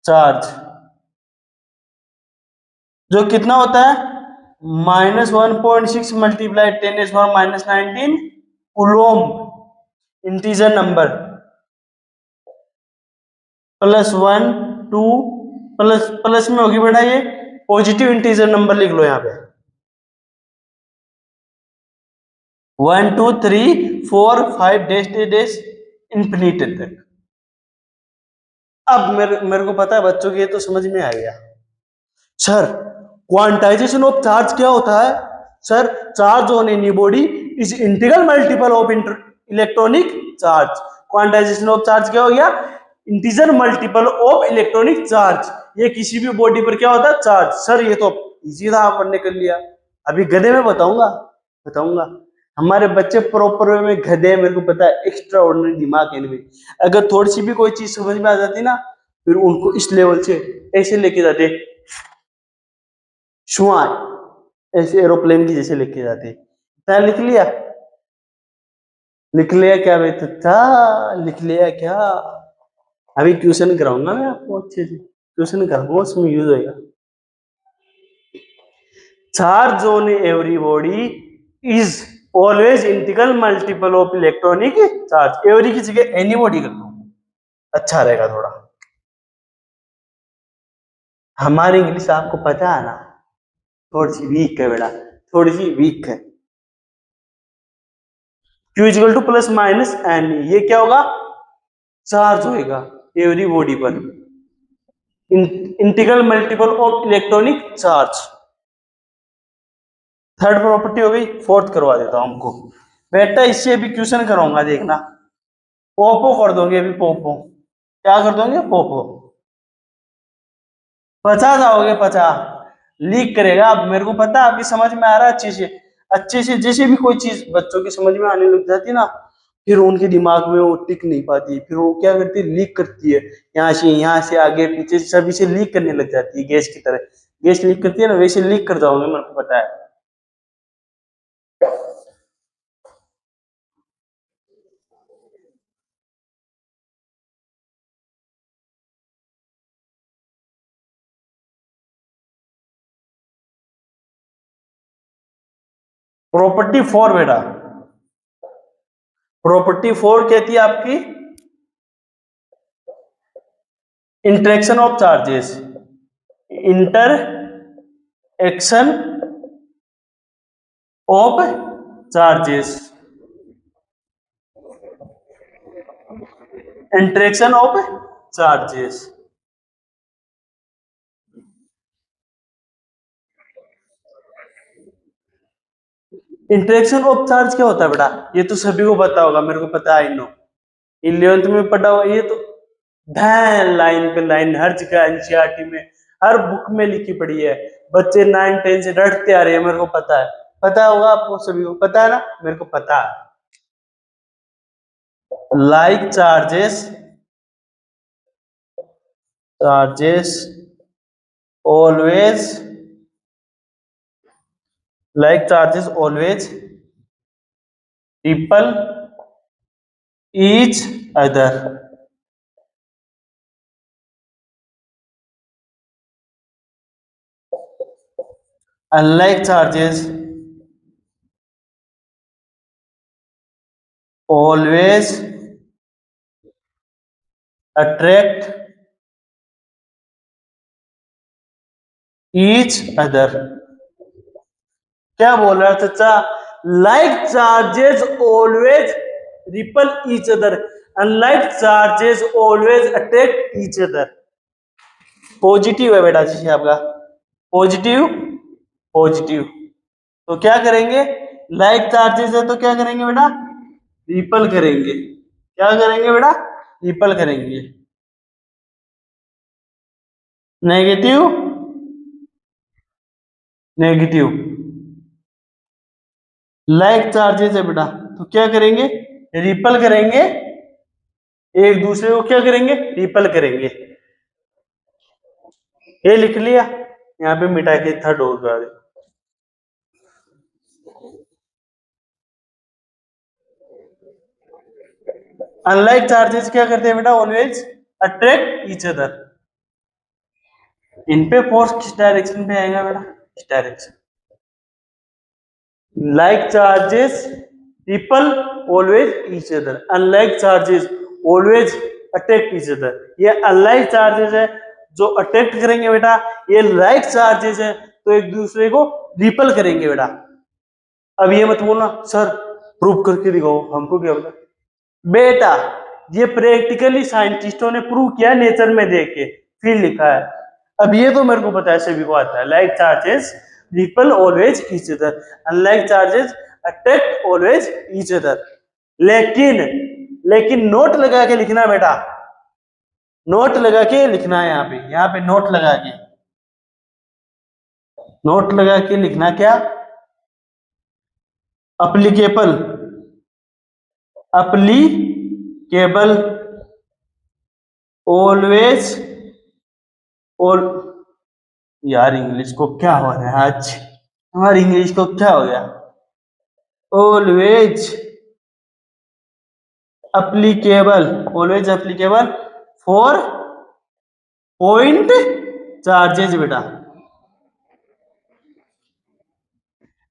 S1: चार्ज जो कितना होता है? -1.6 multiply 10⁻⁻19 coulomb, integer number, +1 2 plus, plus में होगी बेटा ये पॉजिटिव इंटीजर नंबर, लिख लो यहाँ पे 1 2 3 4 5 डैश डैश इंफिनिट तक। अब मेरे को पता है बच्चों के, ये तो समझ में आ गया। सर क्वांटाइजेशन ऑफ चार्ज क्या होता है? Sir charge on any body is integral multiple of electronic charge. Quantization of charge क्या हो गया? Integer multiple of electronic charge. ये किसी भी बॉडी पर क्या होता है? चार्ज। सर ये तो इजी था, आपने कर लिया। अभी गधे में बताऊंगा, बताऊंगा। हमारे बच्चे प्रॉपर वे में गधे, मेरे को पता है, एक्स्ट्रा ऑर्डिनरी दिमाग है इनमें। अगर थोड़ी सी भी कोई चीज समझ में आ जाती ना, फिर उनको इस लेवल से ऐसे लेके जाते, शुआ ऐसे एरोप्लेन की जैसे लेके जाते। क्या लिख लिया? लिख लिया क्या भाई? था लिख लिया क्या? अभी ट्यूशन कराऊंगा मैं आपको, अच्छे से ट्यूशन कराऊंगा, उसमें यूज होगा। Charge on every body is always integral multiple of electronic charge. Every की जगह एनी बॉडी कर दो, अच्छा रहेगा थोड़ा। हमारी इंग्लिश आपको पता है ना, थोड़ी सी वीक है बेटा, थोड़ी सी वीक है। Q is equal to plus minus n, ये क्या होगा? चार्ज होएगा एवरी बॉडी पर, integral multiple of electronic charge. Third property हो गई। फोर्थ करवा देता हूं हमको बेटा, इससे भी क्वेश्चन कराऊंगा, देखना। पोपो कर दोगे अभी, पोपो क्या कर दोगे? पोपो 50 आओगे, 50 लीक करेगा। अब मेरे को पता है आपकी समझ में आ रहा है अच्छे से, अच्छे से। जैसे भी कोई चीज बच्चों की समझ में आने लग जाती है ना, फिर उनके दिमाग में वो टिक नहीं पाती, फिर वो क्या करती है? लीक करती है, यहाँ से आगे पीछे सभी से लीक करने लग जाती है, गैस की तरह। गैस लीक करती है ना, वैसे लीक कर जाओगे, मेरे को पता है। प्रॉपर्टी फोर बेटा, प्रॉपर्टी फोर कहती है आपकी interaction of charges, inter action of charges, interaction of charges. Interaction of charge क्या होता है बेटा? ये तो सभी को पता होगा, मेरे को पता है, आई नो, 11th में पढ़ा हुआ, ये तो ध्यान लाइन पे लाइन हर जगह एनसीईआरटी में हर बुक में लिखी पड़ी है। बच्चे 9 10 से रटते आ रहे हैं, मेरे को पता है, पता होगा आपको सभी को पता है ना, मेरे को पता है। Like charges always, like charges always people each other, unlike charges always attract each other। क्या बोल रहा है चाचा? Like charges always ripple each other, unlike charges always attract each other. Positive है बेटा जी आपका, पॉजिटिव पॉजिटिव। तो क्या करेंगे? लाइक चार्जेस है तो क्या करेंगे बेटा? रिपल करेंगे। क्या करेंगे बेटा? रिपल करेंगे। Negative negative. लाइक चार्जेस है बेटा तो क्या करेंगे? रिपल करेंगे, एक दूसरे को क्या करेंगे? रिपल करेंगे। ये लिख लिया, यहाँ पे मिटा के थर्ड होगा। अनलाइक चार्जेस क्या करते हैं बेटा? Always attract each other. इन पे फोर्स किस डायरेक्शन पे आएगा बेटा? इस डायरेक्शन। Like charges repel always each other, unlike charges always attract each other. ये अनलाइक चार्जेस है जो अट्रैक्ट करेंगे बेटा, ये लाइक चार्जेस है तो एक दूसरे को रिपल करेंगे बेटा। अब ये मत बोलना सर प्रूव करके दिखाओ, हमको क्या पता बेटा, ये प्रैक्टिकली साइंटिस्टों ने प्रूव किया नेचर में देख के, फिर लिखा है। अब ये तो मेरे को पता है, सभी को आता है। Like charges repel always each other, unlike charges attract always each other. लेकिन लेकिन नोट लगा के लिखना बेटा, नोट लगा के लिखना है। यहाँ पे नोट लगा के, नोट लगा के लिखना क्या? अप्लीकेबल, अप्लीकेबल ऑलवेज, और यार इंग्लिश को क्या हो रहा है आज, हमारी इंग्लिश को क्या हो गया? Always applicable, always applicable for point charges बेटा।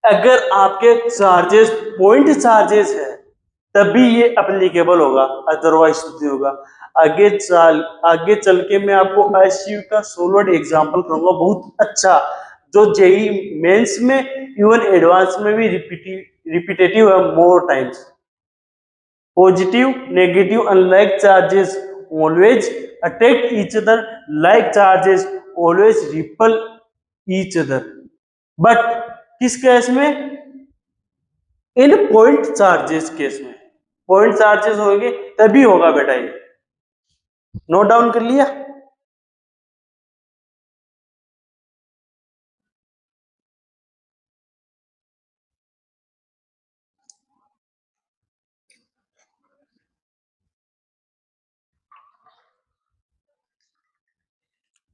S1: अगर आपके चार्जेस पॉइंट चार्जेस है तभी ये अप्लीकेबल होगा, अदरवाइज नहीं होगा। आगे चल के मैं आपको आईसीयू का सोलवर्ड एग्जांपल करूंगा बहुत अच्छा, जो जेई मेंस में इवन एडवांस में भी रिपीटेटिव है more times. Positive negative, unlike charges always attract each other, like charges always ripple each other. But किस केस में? इन पॉइंट चार्जेस केस में, पॉइंट चार्जेस होंगे तभी होगा बेटा ये। नोट डाउन कर लिया?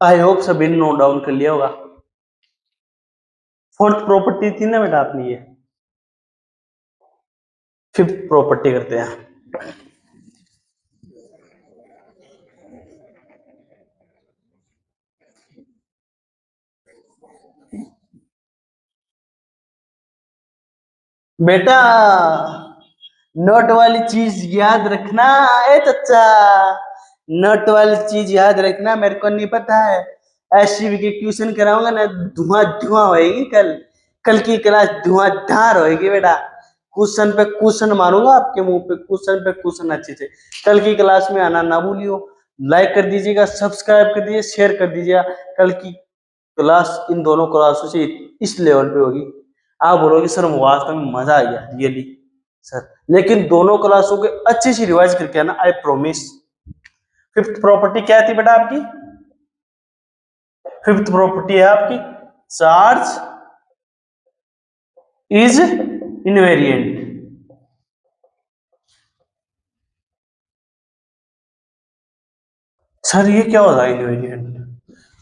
S1: आई होप सभी ने नोट डाउन कर लिया होगा। फोर्थ प्रॉपर्टी थी ना बेटा अपनी ये। फिफ्थ प्रॉपर्टी करते हैं। बेटा नोट वाली चीज याद रखना। ए चचा, नोट वाली चीज याद रखना, मेरे को नहीं पता है। एससीबी के क्वेश्चन कराऊंगा ना, धुआं धुआं होएगी। कल कल की क्लास धुआंधार होएगी बेटा। क्वेश्चन पे क्वेश्चन मारूंगा आपके मुंह पे, क्वेश्चन पे क्वेश्चन अच्छे से। कल की क्लास में आना ना भूलियो। लाइक कर दीजिएगा, सब्सक्राइब कर दीजिए, शेयर कर दीजिएगा। कल की क्लास इन दोनों क्लासों से इस लेवल पे होगी, आप बोलोगे सर वास्तव में मजा आ गया रियली सर। लेकिन दोनों क्लासों के अच्छे से रिवाइज करके आना, आई प्रोमिस। फिफ्थ प्रॉपर्टी क्या थी बेटा आपकी? फिफ्थ प्रॉपर्टी है आपकी चार्ज इज इनवेरिएंट। सर ये क्या होता है इनवेरिएंट?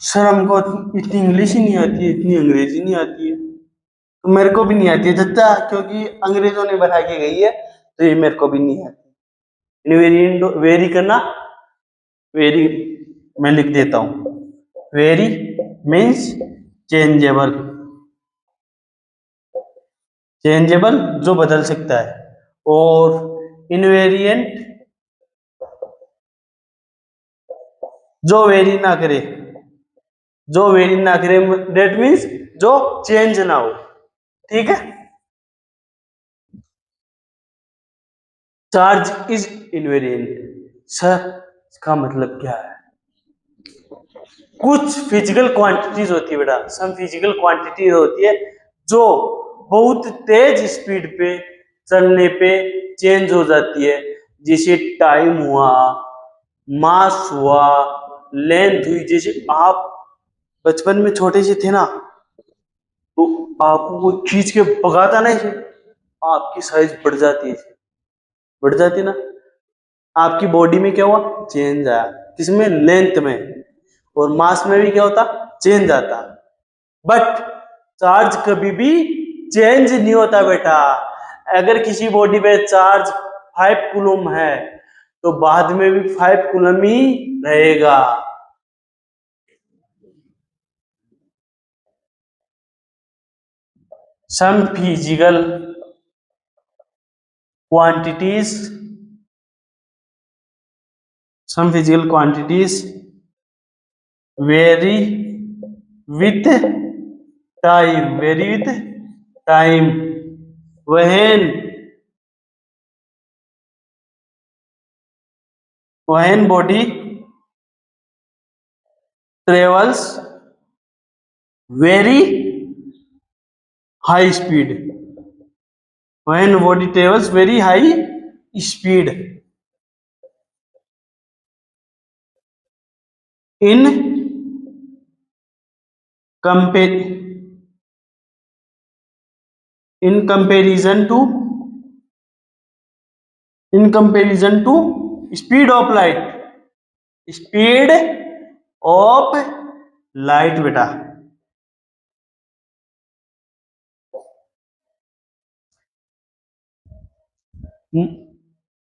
S1: सर हमको इतनी इंग्लिश ही नहीं आती है, इतनी अंग्रेजी नहीं आती है। तो मेरे को भी नहीं आती है दत्ता, क्योंकि अंग्रेजों ने बता के गई है, तो ये मेरे को भी नहीं आती। इनवेरिएंट वेरी करना, वेरी मैं लिख देता हूं। वेरी मीन्स चेंजेबल, चेंजेबल जो बदल सकता है। और इनवेरिएंट जो वेरी ना करे, जो वेरी ना करे, डेट मीन्स जो चेंज ना हो। ठीक है। चार्ज इज इनवेरिएंट, सर इसका मतलब क्या है? कुछ फिजिकल क्वांटिटीज होती है बेटा, सम फिजिकल क्वांटिटी होती है जो बहुत तेज स्पीड पे चलने पे चेंज हो जाती है। जैसे टाइम हुआ, मास हुआ, लेंथ हुई। जैसे आप बचपन में छोटे से थे ना, तो आपको कोई खींच के भगाता नहीं थे, आपकी साइज बढ़ जाती है, बढ़ जाती ना। आपकी बॉडी में क्या हुआ? चेंज आया। किसमें? लेंथ में। और मास में भी क्या होता? चेंज आता। बट चार्ज कभी भी चेंज नहीं होता बेटा। अगर किसी बॉडी पे चार्ज 5 कूलम है, तो बाद में भी 5 कूलम ही रहेगा। Some physical quantities, some physical quantities vary with time, vary with time when body travels very high speed, when body travels very high speed in compare in comparison to in comparison to speed of light, speed of light बेटा।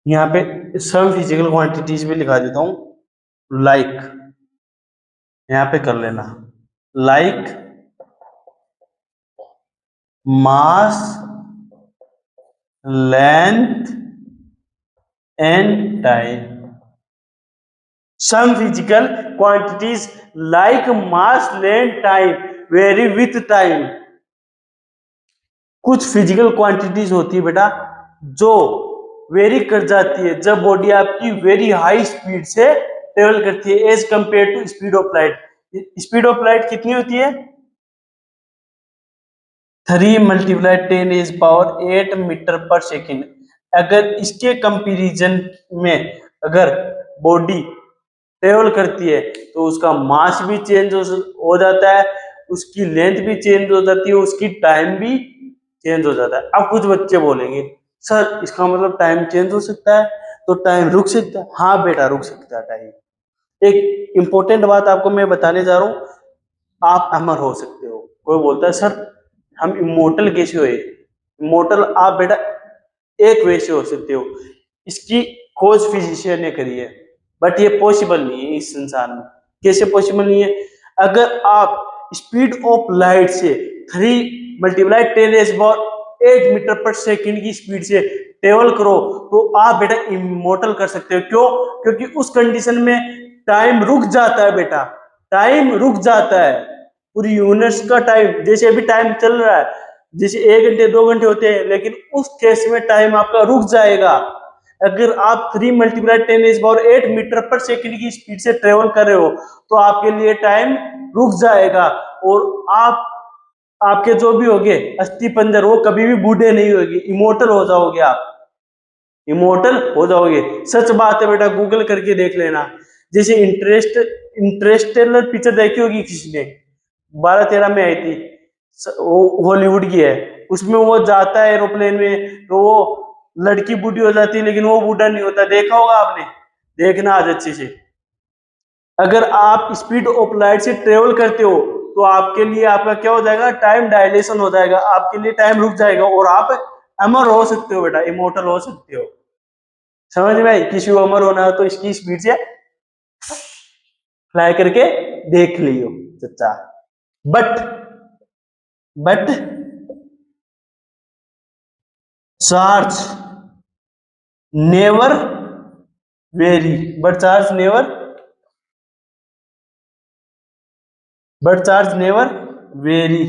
S1: यहाँ पे सम physical quantities भी लिखा देता हूं। Like यहाँ पे कर लेना, like mass, length and time. Some physical quantities like mass, length, time vary with time. कुछ फिजिकल क्वांटिटीज होती है बेटा जो वेरी कर जाती है जब बॉडी आपकी वेरी हाई स्पीड से ट्रेवल करती है as compare to speed of light. Speed of light कितनी होती है? 3 multiply 10 is power 8 metre per second. अगर इसके कंपैरिजन में अगर बॉडी ट्रेवल करती है तो उसका मास भी चेंज हो जाता है, उसकी लेंथ भी चेंज हो जाती है, उसकी टाइम भी चेंज हो जाता है। अब कुछ बच्चे बोलेंगे सर इसका मतलब टाइम चेंज हो सकता है, तो टाइम रुक सकता है? हाँ बेटा रुक सकता है टाइम। एक इंपॉर्टेंट बात आपको मैं बताने जा रहा हूं, आप अमर हो सकते हो। कोई बोलता है सर हम इमोर्टल कैसे हुए? इमोर्टल आप बेटा एक वे से हो सकते हो, इसकी खोज फिजिशियन ने करी है, बट ये पॉसिबल नहीं है इस संसार में। कैसे पॉसिबल नहीं है? अगर आप स्पीड ऑफ लाइट से 3 मल्टीप्लाई 10 रेज़ पावर 8 मीटर पर सेकंड की स्पीड से ट्रेवल करो तो आप बेटा इमोर्टल कर सकते हो। क्यों? क्योंकि उस कंडीशन में टाइम रुक जाता है बेटा, टाइम रुक जाता है। पूरी यूनिवर्स का टाइम, जैसे अभी टाइम चल रहा है, जैसे 1 घंटे 2 घंटे होते हैं, लेकिन उस केस में टाइम आपका रुक जाएगा। अगर आप 3 × 10⁻⁸ की स्पीड से ट्रेवल कर रहे हो तो आपके लिए टाइम रुक जाएगा, और आप आपके जो भी होगे अस्थि पंजर वो कभी भी बूढ़े नहीं होगी, इमोर्टल हो जाओगे, आप इमोर्टल हो जाओगे। सच बात है बेटा, गूगल करके देख लेना। जैसे इंटरेस्टेलर पिक्चर देखी होगी किसी ने, 12-13 में आई थी, वो हॉलीवुड की है। उसमें वो जाता है एरोप्लेन में तो वो लड़की बूढ़ी हो जाती है लेकिन वो बूढ़ा नहीं होता, देखा होगा आपने, देखना आज अच्छे से। अगर आप स्पीड ऑफ लाइट से ट्रेवल करते हो तो आपके लिए आपका क्या हो जाएगा, टाइम डायलेशन हो जाएगा, आपके लिए टाइम रुक जाएगा और आप अमर हो सकते हो बेटा, इमोर्टल हो सकते हो। समझ में आई? किसी को अमर होना है तो इसकी स्पीड से फ्लाई करके देख लियो चचा। But charge never vary, but charge never vary,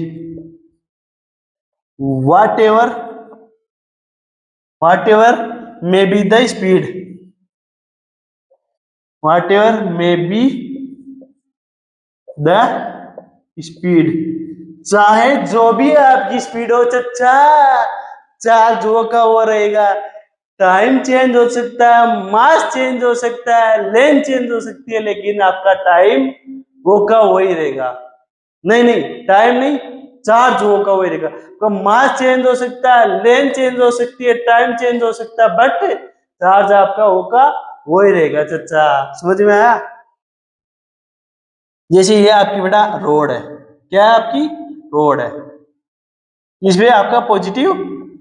S1: whatever may be the speed, whatever may be the speed, चाहे जो भी आपकी स्पीड हो चचा, चार्ज वो का वो रहेगा। टाइम चेंज हो सकता है, मास चेंज हो सकता है, लेंथ चेंज हो सकती है, लेकिन आपका टाइम वो का वही रहेगा। नहीं, टाइम नहीं, चार्ज वो का वही रहेगा। तो मास चेंज हो सकता है, लेंथ चेंज हो सकती है, टाइम चेंज हो सकता है, बट चार्ज आपका वो का वही रहेगा चचा। समझ में आया? जैसे ये आपकी बेटा रोड है, क्या है आपकी रोड है, इसमें आपका पॉजिटिव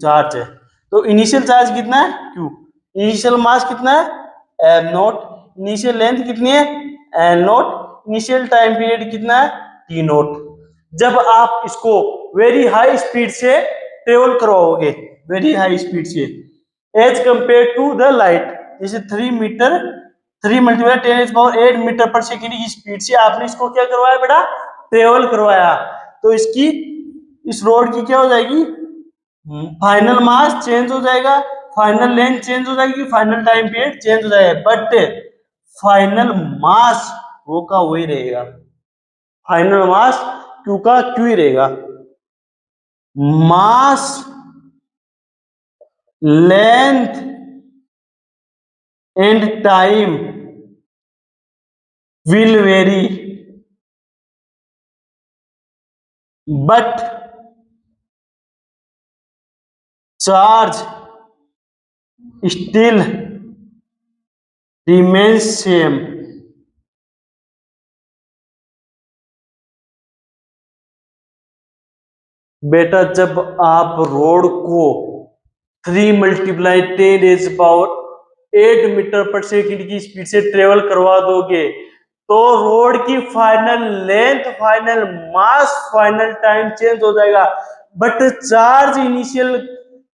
S1: चार्ज है, तो इनिशियल चार्ज कितना है Q, इनिशियल मास कितना है m0, इनिशियल लेंथ कितनी है l0, इनिशियल टाइम पीरियड कितना है t0। जब आप इसको वेरी हाई स्पीड से ट्रेवल करवाओगे, वेरी हाई स्पीड से as compare to the light, जैसे 3 × 10⁸ की स्पीड से आपने इसको क्या करवाया बेटा, ट्रेवल करवाया, तो इसकी इस रोड की क्या हो जाएगी, फाइनल मास चेंज हो जाएगा, फाइनल लेंथ चेंज हो जाएगी, फाइनल टाइम पीरियड चेंज हो जाएगा, बट फाइनल मास वो का वही रहेगा, फाइनल मास क्यू का क्यू ही रहेगा। मास length and time will very, but charge still remains same. बेटा जब आप रोड को 3 × 10⁸ की स्पीड से ट्रेवल करवा दोगे तो रोड की final length, final mass, final time change हो जाएगा, बट चार्ज इनिशियल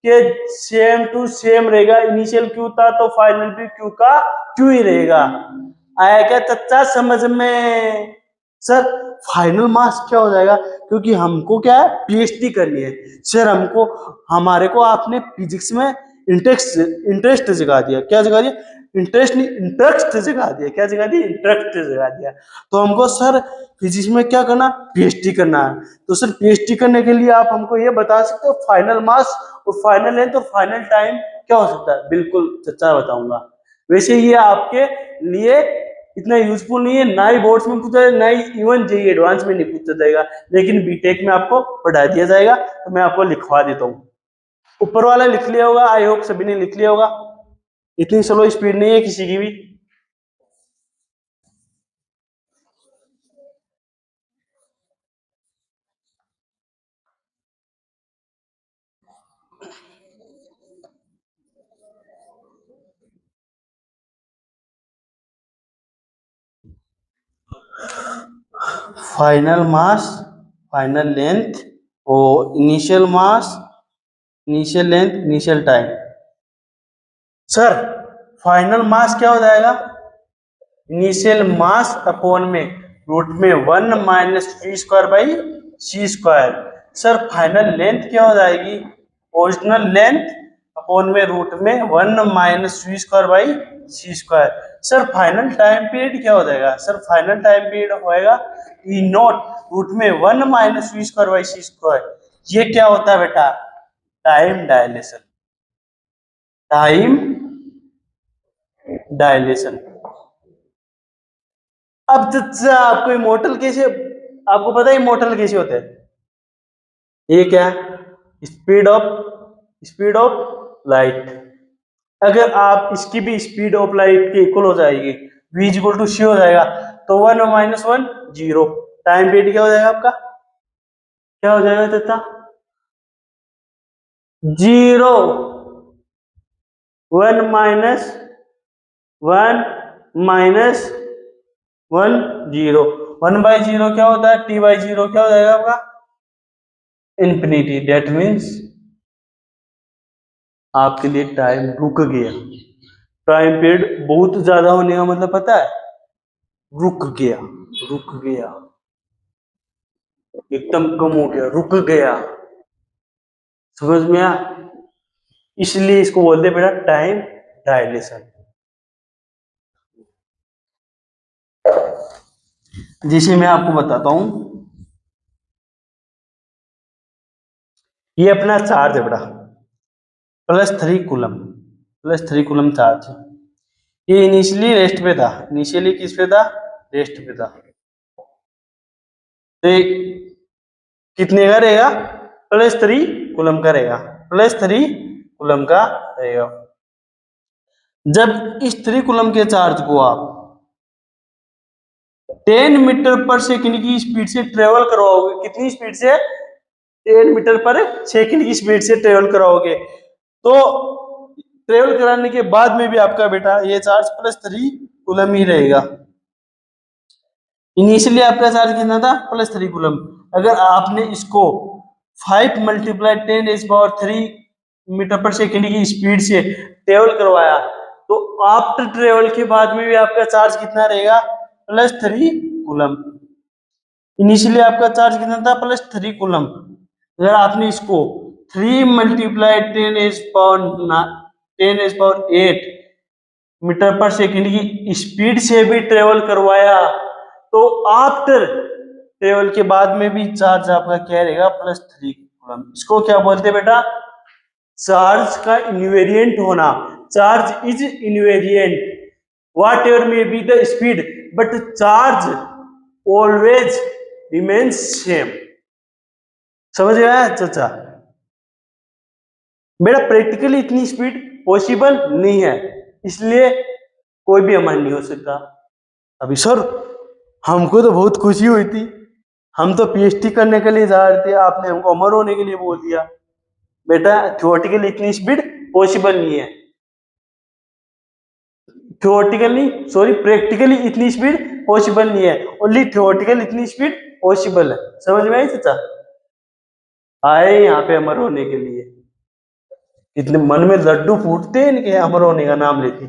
S1: के सेम टू सेम रहेगा। इनिशियल क्यू था तो फाइनल भी क्यू का क्यू ही रहेगा। आया क्या चच्चा समझ में? सर फाइनल मास क्या हो जाएगा, क्योंकि हमको क्या है पीएचडी करनी है सर, हमको हमारे को आपने फिजिक्स में इंटरेस्ट जगा दिया, क्या जगा दिया, इंटरेस्ट नहीं इंटरेस्ट जगा दिया, क्या जगा दिया, इंटरेस्ट जगा दिया। तो हमको सर फिजिक्स में क्या करना, पीएचडी करना है, तो सर पीएचडी करने के लिए आप हमको ये बता सकते हो फाइनल मास और फाइनल लेंथ और फाइनल टाइम क्या हो सकता है? बिल्कुल चच्चा बताऊंगा। वैसे ये आपके लिए इतना यूजफुल नहीं है, ना ही बोर्ड्स में पूछा जाए, ना ही इवन जेई एडवांस में नहीं पूछा जाएगा, लेकिन बीटेक में आपको पढ़ा दिया जाएगा, तो मैं आपको लिखवा देता हूँ। ऊपर वाला लिख लिया होगा, आई होप सभी ने लिख लिया होगा, इतनी स्लो स्पीड नहीं है किसी की भी। फाइनल मास, फाइनल लेंथ और initial mass initial length, initial time. Sir final mass क्या हो जाएगा? इनिशियल मास अपॉन में रूट में 1 minus v square by C square. Sir final length क्या हो जाएगी? ओरिजिनल लेंथ अपॉन में रूट में 1 minus v square by C square. Sir final time period क्या हो जाएगा? सर फाइनल टाइम पीरियड होएगा ई नॉट रूट में 1 minus v square by C square. ये क्या होता है बेटा? Time dilation. Time dilation. अब चाचा आपको इमोर्टल कैसे, आपको पता है इमोर्टल कैसे होते हैं? ये क्या? Speed of light. अगर आप इसकी भी स्पीड ऑफ लाइट के इक्वल हो जाएगी, v इक्वल टू सी हो जाएगा, तो 1 माइनस 1 0। टाइम पीरियड क्या हो जाएगा आपका? क्या हो जाएगा चाचा? 0। 1 माइनस 1 माइनस 1 0। 1 बाई 0 क्या होता है? t बाई 0 क्या हो जाएगा आपका? इंफिनिटी। डेट मीन्स आपके लिए टाइम रुक गया। टाइम पीरियड बहुत ज्यादा होने का मतलब पता है? रुक गया, रुक गया, एकदम कम हो गया, रुक गया। समझ में आया? इसलिए इसको बोलते बेटा टाइम डायलेशन। जैसे मैं आपको बताता हूं, ये अपना चार्ज है बेटा, +3 कूलम चार्ज। ये इनिशियली रेस्ट पे था, इनिशियली किस पे था? रेस्ट पे था। तो ये कितने का रहेगा? +3 कूलम का रहेगा, +3 कूलम का रहेगा। जब इस 3 कूलम के चार्ज को आप 10 मीटर पर सेकंड की स्पीड से ट्रेवल करवाओगे, कितनी स्पीड से? 10 मीटर पर सेकंड की स्पीड से ट्रेवल कराओगे, तो ट्रेवल कराने के बाद में भी आपका बेटा ये चार्ज +3 कूलम ही रहेगा। इनिशियली आपका चार्ज कितना था? +3 कूलम। अगर आपने इसको 5 मल्टीप्लाई 10⁻³ मीटर पर सेकंड की स्पीड से ट्रेवल करवाया, तो आफ्टर ट्रेवल के बाद में भी आपका चार्ज कितना रहेगा? +3 कूलम। इनिशियली आपका चार्ज कितना था? +3 कूलम। अगर आपने इसको 3 मल्टीप्लाई 10⁸ मीटर पर सेकंड की स्पीड से भी ट्रेवल करवाया, तो आफ्टर ट्रेवल के बाद में भी चार्ज आपका क्या रहेगा? +3 कूलम। इसको क्या बोलते हैं बेटा? चार्ज का इनवेरिएंट होना। Charge is invariant what ever may be the speed, but charge always remains same. समझ में आया चाचा? बेटा प्रैक्टिकली इतनी स्पीड पॉसिबल नहीं है, इसलिए कोई भी अमर नहीं हो सकता। अभी सर हमको तो बहुत खुशी हुई थी, हम तो पीएचडी करने के लिए जा रहे थे, आपने हमको अमर होने के लिए बोल दिया। बेटा थ्योरेटिकली इतनी स्पीड पॉसिबल नहीं है, थ्योरेटिकली सॉरी प्रैक्टिकली इतनी स्पीड पॉसिबल नहीं है, ओनली थ्योरेटिकल इतनी स्पीड पॉसिबल है। समझ में आई चाचा? आए यहाँ पे अमर होने के लिए, इतने मन में लड्डू फूटते हैं इनके अमर होने का नाम लेते।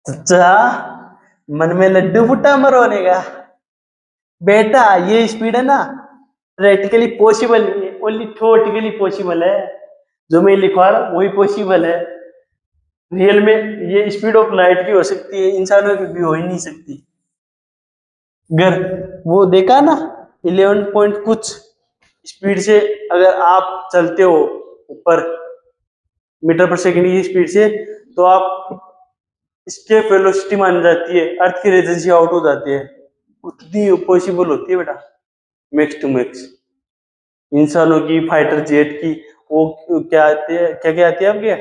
S1: चाचा मन में लड्डू फूटा अमर होने का? बेटा ये स्पीड है ना प्रैक्टिकली पॉसिबल नहीं है, ओनली थ्योरेटिकली पॉसिबल है। जो मैं लिखवा रहा हूँ वही पॉसिबल है। रियल में ये स्पीड ऑफ लाइट की हो सकती है, इंसानों की भी हो ही नहीं सकती। अगर वो देखा ना 11 पॉइंट कुछ स्पीड से अगर आप चलते हो ऊपर मीटर पर सेकंड की स्पीड से, तो आप इसके वेलोसिटी मान जाती है, अर्थ की रेजेंसी आउट हो जाती है, उतनी पॉसिबल होती है बेटा मैक्स टू मैक्स। इंसानों की, फाइटर जेट की, वो क्या आती है, क्या क्या आती है आपके?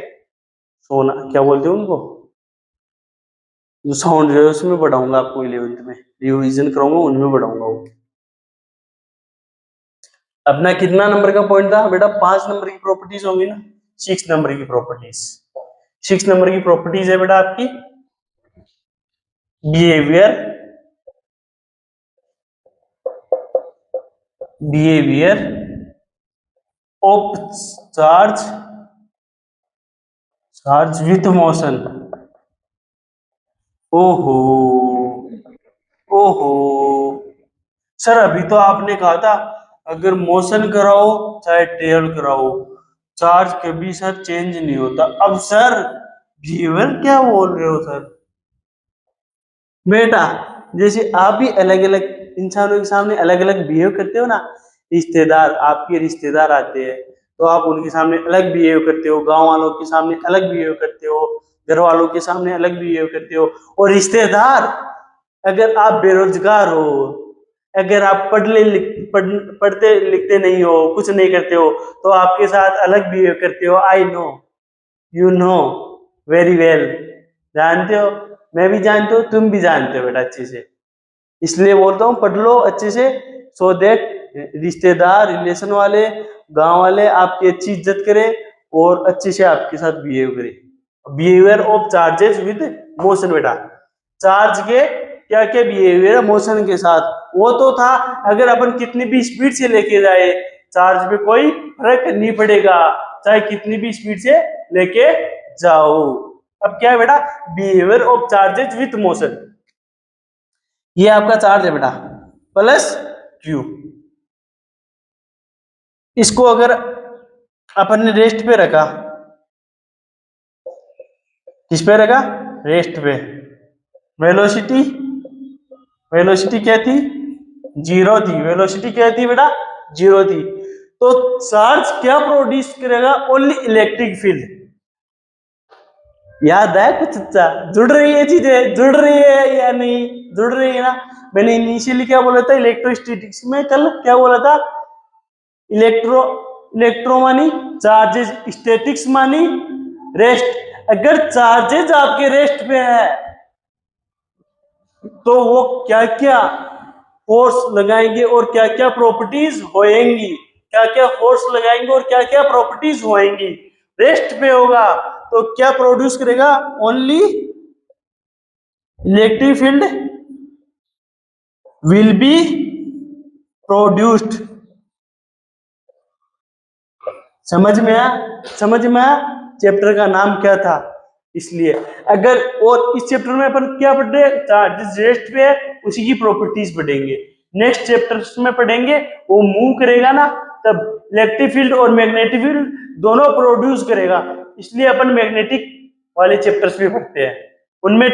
S1: सोना, क्या बोलते हैं उनको? जो साउंड है उसमें बढ़ाऊंगा आपको 11th में, रिवीजन कराऊंगा उनमें बढ़ाऊंगा वो। अपना कितना नंबर का पॉइंट था बेटा? 5 नंबर की प्रॉपर्टीज होंगी ना, 6 नंबर की प्रॉपर्टीज। 6 नंबर की प्रॉपर्टीज है बेटा आपकी behaviour behaviour of charge charge with motion. ओहो, ओहो, सर अभी तो आपने कहा था अगर मोशन कराओ चाहे टेल कराओ चार्ज कभी सर चेंज नहीं होता। अब सर बिहेवियर क्या बोल रहे हो सर? बेटा जैसे आप भी अलग अलग इंसानों के सामने अलग अलग बिहेव करते हो ना, रिश्तेदार आपके रिश्तेदार आते हैं तो आप उनके सामने अलग बिहेव करते हो, गांव वालों के सामने अलग बिहेव करते हो, घर वालों के सामने अलग बिहेव करते हो। और रिश्तेदार, अगर आप बेरोजगार हो, अगर आप पढ़ते लिखते नहीं हो, कुछ नहीं करते हो तो आपके साथ अलग बिहेव करते हो। I know, you know very well, जानते हो, मैं भी जानती हूँ, तुम भी जानते हो बेटा अच्छे से। इसलिए बोलता हूँ पढ़ लो अच्छे से, सो दैट रिश्तेदार रिलेशन वाले गांव वाले आपकी अच्छी इज्जत करें और अच्छे से आपके साथ बिहेव करें। Behaviour of charges with motion बेटा, चार्ज के क्या क्या बिहेवियर है मोशन के साथ, वो तो था अगर अपन कितनी भी स्पीड से लेके जाए चार्ज पे कोई फर्क नहीं पड़ेगा, चाहे कितनी भी स्पीड से लेके जाओ। अब क्या है बेटा, behaviour of charges with motion, ये आपका चार्ज है बेटा प्लस क्यू। इसको अगर अपन ने रेस्ट पे रखा, किस पे रखा, रेस्ट पे, वेलोसिटी, वेलोसिटी क्या थी, जीरो थी, वेलोसिटी क्या थी बेटा, जीरो थी। तो चार्ज क्या प्रोड्यूस करेगा, ओनली इलेक्ट्रिक फील्ड। याद है कुछ अच्छा, जुड़ रही है चीजें, जुड़ रही है या नहीं, जुड़ रही है ना। मैंने इनिशियली क्या बोला था इलेक्ट्रोस्टैटिक्स में, कल क्या बोला था, इलेक्ट्रो इलेक्ट्रो मानी चार्जेस, स्टैटिक्स मानी रेस्ट। अगर चार्जेस आपके रेस्ट पे है तो वो क्या क्या फोर्स लगाएंगे और क्या क्या प्रॉपर्टीज होएंगी, क्या क्या फोर्स लगाएंगे और क्या क्या प्रॉपर्टीज होएंगी। रेस्ट पे होगा तो क्या प्रोड्यूस करेगा, only electric field will be produced. समझ में आया, समझ में आया चैप्टर का नाम क्या था इसलिए। अगर और इस चैप्टर में अपन क्या पढ़ रहे हैं, जिस रेस्ट पे है उसी की प्रॉपर्टीज पढ़ेंगे। नेक्स्ट चैप्टर में पढ़ेंगे वो मूव करेगा ना तब इलेक्ट्रिक फील्ड और मैग्नेटिक फील्ड दोनों प्रोड्यूस करेगा, इसलिए अपन मैग्नेटिक वाले चैप्टर्स भी पढ़ते हैं। उनमें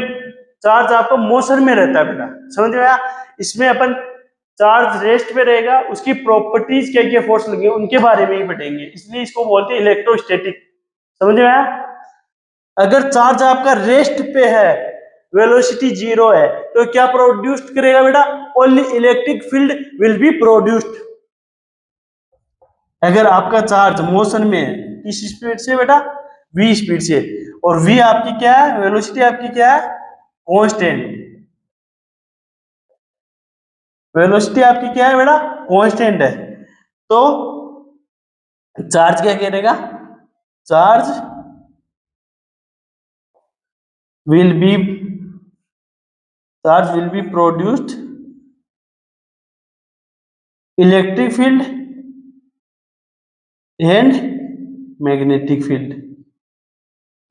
S1: चार्ज आपको मोशन में रहता है बेटा, समझ में आया। इसमें अपन चार्ज रेस्ट पे रहेगा, उसकी प्रॉपर्टीज क्या क्या फोर्स लगे उनके बारे में ही पढ़ेंगे, इसलिए इसको बोलते हैं इलेक्ट्रोस्टैटिक। समझ में आया। अगर चार्ज आपका रेस्ट पे है, वेलोसिटी जीरो है, तो क्या प्रोड्यूस्ड करेगा बेटा, only electric field will be produced. अगर आपका चार्ज मोशन में है, किस स्पीड से बेटा, v स्पीड से, और v आपकी क्या है, वेलोसिटी आपकी क्या है, कांस्टेंट। वेलोसिटी आपकी क्या है बेटा, कांस्टेंट है। तो चार्ज क्या करेगा, charge will be charge will be produced electric field and magnetic field.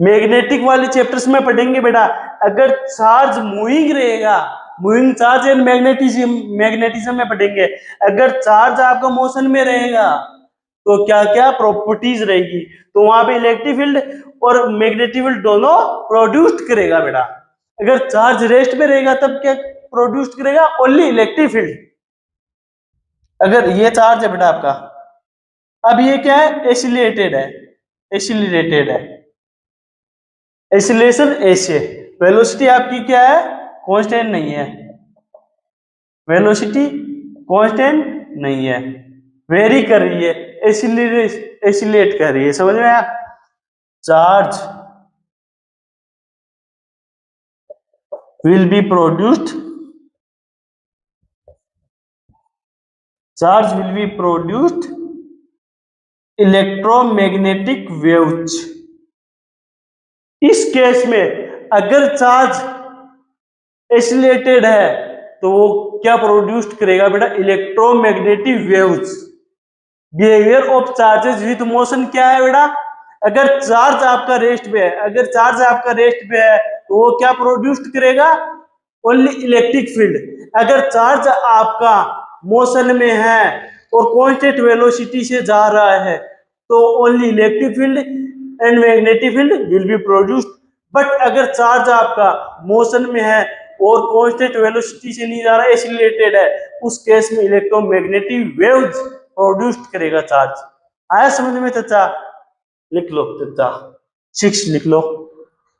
S1: Magnetic वाले चैप्टर्स में पढ़ेंगे बेटा, अगर चार्ज मूविंग रहेगा, moving charge and magnetism, magnetism में पढ़ेंगे। अगर चार्ज आपका मोशन में रहेगा तो क्या क्या प्रॉपर्टीज रहेगी, तो वहां पे इलेक्ट्रिक फील्ड और मैग्नेटिक फील्ड दोनों प्रोड्यूस्ड करेगा बेटा। अगर चार्ज रेस्ट में रहेगा तब क्या प्रोड्यूस्ड करेगा, ओनली इलेक्ट्रिक फील्ड। अगर ये चार्ज है बेटा आपका, अब ये क्या है, एसिलेटेड है, एसिलेटेड है, एसिलेशन ऐसे, वेलोसिटी आपकी क्या है, कांस्टेंट नहीं है, वेलोसिटी कांस्टेंट नहीं है, वेरी कर रही है, एसिलेट कर रही है। समझ में आया। Charge will be produced, charge will be produced electromagnetic waves. इस केस में अगर चार्ज एसिलेटेड है तो वो क्या प्रोड्यूस करेगा बेटा, electromagnetic waves. Behaviour of charges with motion क्या है बेटा, अगर चार्ज आपका रेस्ट पे है, अगर चार्ज आपका रेस्ट पे है तो वो क्या प्रोड्यूस करेगा, ओनली इलेक्ट्रिक फील्ड। अगर चार्ज आपका मोशन में है और कांस्टेंट वेलोसिटी से जा रहा है तो only electric field and magnetic field will be produced. But अगर चार्ज आपका मोशन में है और कांस्टेंट वेलोसिटी से नहीं जा रहा है, एक्सीलरेटेड है, उस केस में इलेक्ट्रोमैग्नेटिक वेव्स प्रोड्यूस करेगा चार्ज। आया समझ में चाचा? लिख लो चाचा, 6 लिख लो,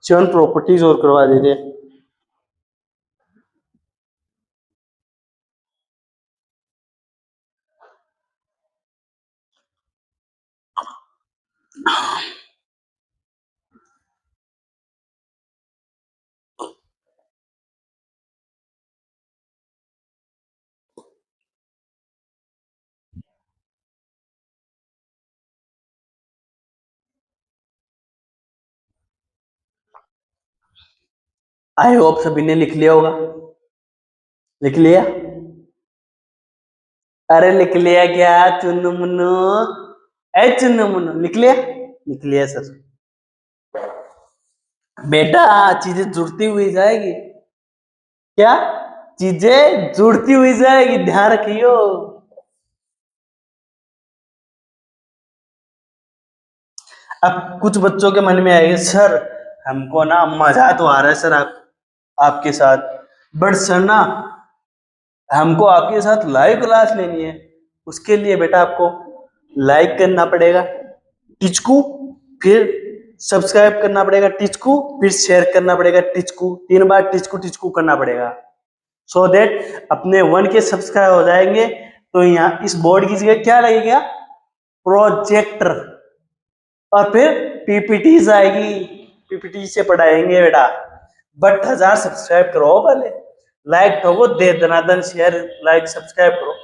S1: 7 प्रॉपर्टीज और करवा दीजिए। आई होप सभी ने लिख लिया होगा। लिख लिया? अरे लिख लिया क्या चुन्नू मुन्नू, ए चुन्नू मुन्नू लिख लिया? लिख लिया सर। बेटा चीजें जुड़ती हुई जाएगी, क्या चीजें जुड़ती हुई जाएगी, ध्यान रखियो। अब कुछ बच्चों के मन में आएगा सर हमको ना मजा तो आ रहा है सर आपके साथ, बट सर ना हमको आपके साथ लाइव क्लास लेनी है। उसके लिए बेटा आपको लाइक करना पड़ेगा टिचकू, फिर सब्सक्राइब करना पड़ेगा टिचकू, फिर शेयर करना पड़ेगा टिचकू, 3 बार टिचकू टिचकू करना पड़ेगा, सो देट अपने 1 के सब्सक्राइब हो जाएंगे। तो यहाँ इस बोर्ड की जगह क्या लगेगा, प्रोजेक्टर, और फिर पीपीटी आएगी, पीपीटी से पढ़ाएंगे बेटा। बट 1000 सब्सक्राइब करो पहले, लाइक ठोको दे दनादन, शेयर लाइक सब्सक्राइब करो,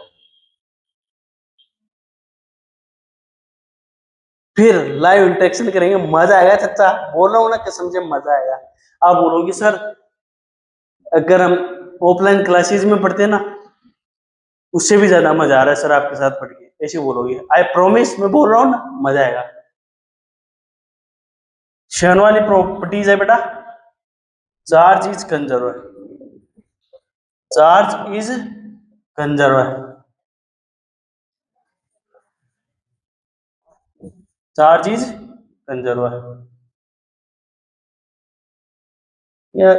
S1: फिर लाइव इंटरेक्शन करेंगे, मजा आएगा चाचा, बोल रहा हूँ ना कसम से मजा आएगा। आप बोलोगे सर अगर हम ऑफलाइन क्लासेस में पढ़ते ना उससे भी ज्यादा मजा आ रहा है सर आपके साथ पढ़ के, ऐसे बोलोगे, आई प्रॉमिस, मैं बोल रहा हूँ ना मजा आएगा। शन वाली प्रॉपर्टीज है बेटा, charge is conserve, charge is conserve, charge is conserve, या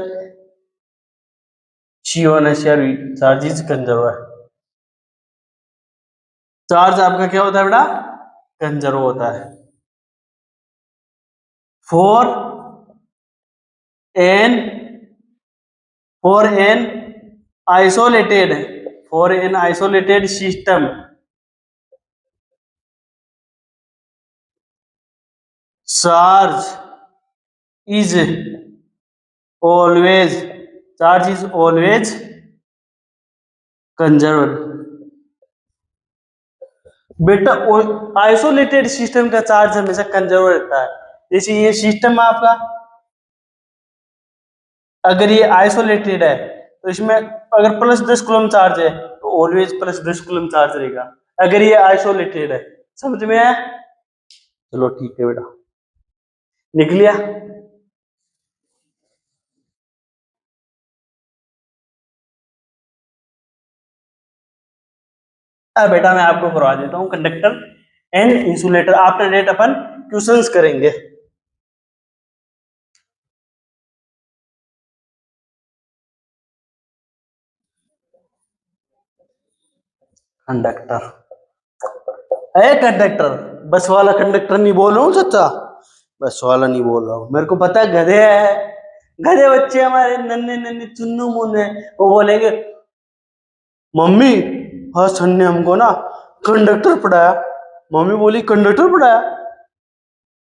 S1: शी1 है शेयर, चार्ज इज कंजर्व। चार्ज आपका क्या होता है बेटा, कंजर्व होता है। For an for an isolated for an isolated system, charge is always, charge is always conserve. बेटा आइसोलेटेड सिस्टम का चार्ज हमेशा कंजर्व रहता है। जैसे ये सिस्टम आपका अगर ये आइसोलेटेड है तो इसमें अगर +10 कूलम चार्ज है तो ऑलवेज +10 कूलम चार्ज रहेगा, अगर ये आइसोलेटेड है। समझ में आया? चलो ठीक है बेटा, लिख लिया? अब बेटा मैं आपको करवा देता हूँ conductor and insulator, after that अपन क्वेश्चंस करेंगे। कंडक्टर, अरे कंडक्टर, बस वाला कंडक्टर नहीं बोल रहा हूँ चाचा, बस वाला नहीं बोल रहा हूँ, मेरे को पता है गधे है, गधे बच्चे हमारे नन्हे नन्हे चुन्नू मुन्ने, वो बोलेंगे मम्मी हाँ सर ने हमको ना कंडक्टर पढ़ाया, मम्मी बोली कंडक्टर पढ़ाया,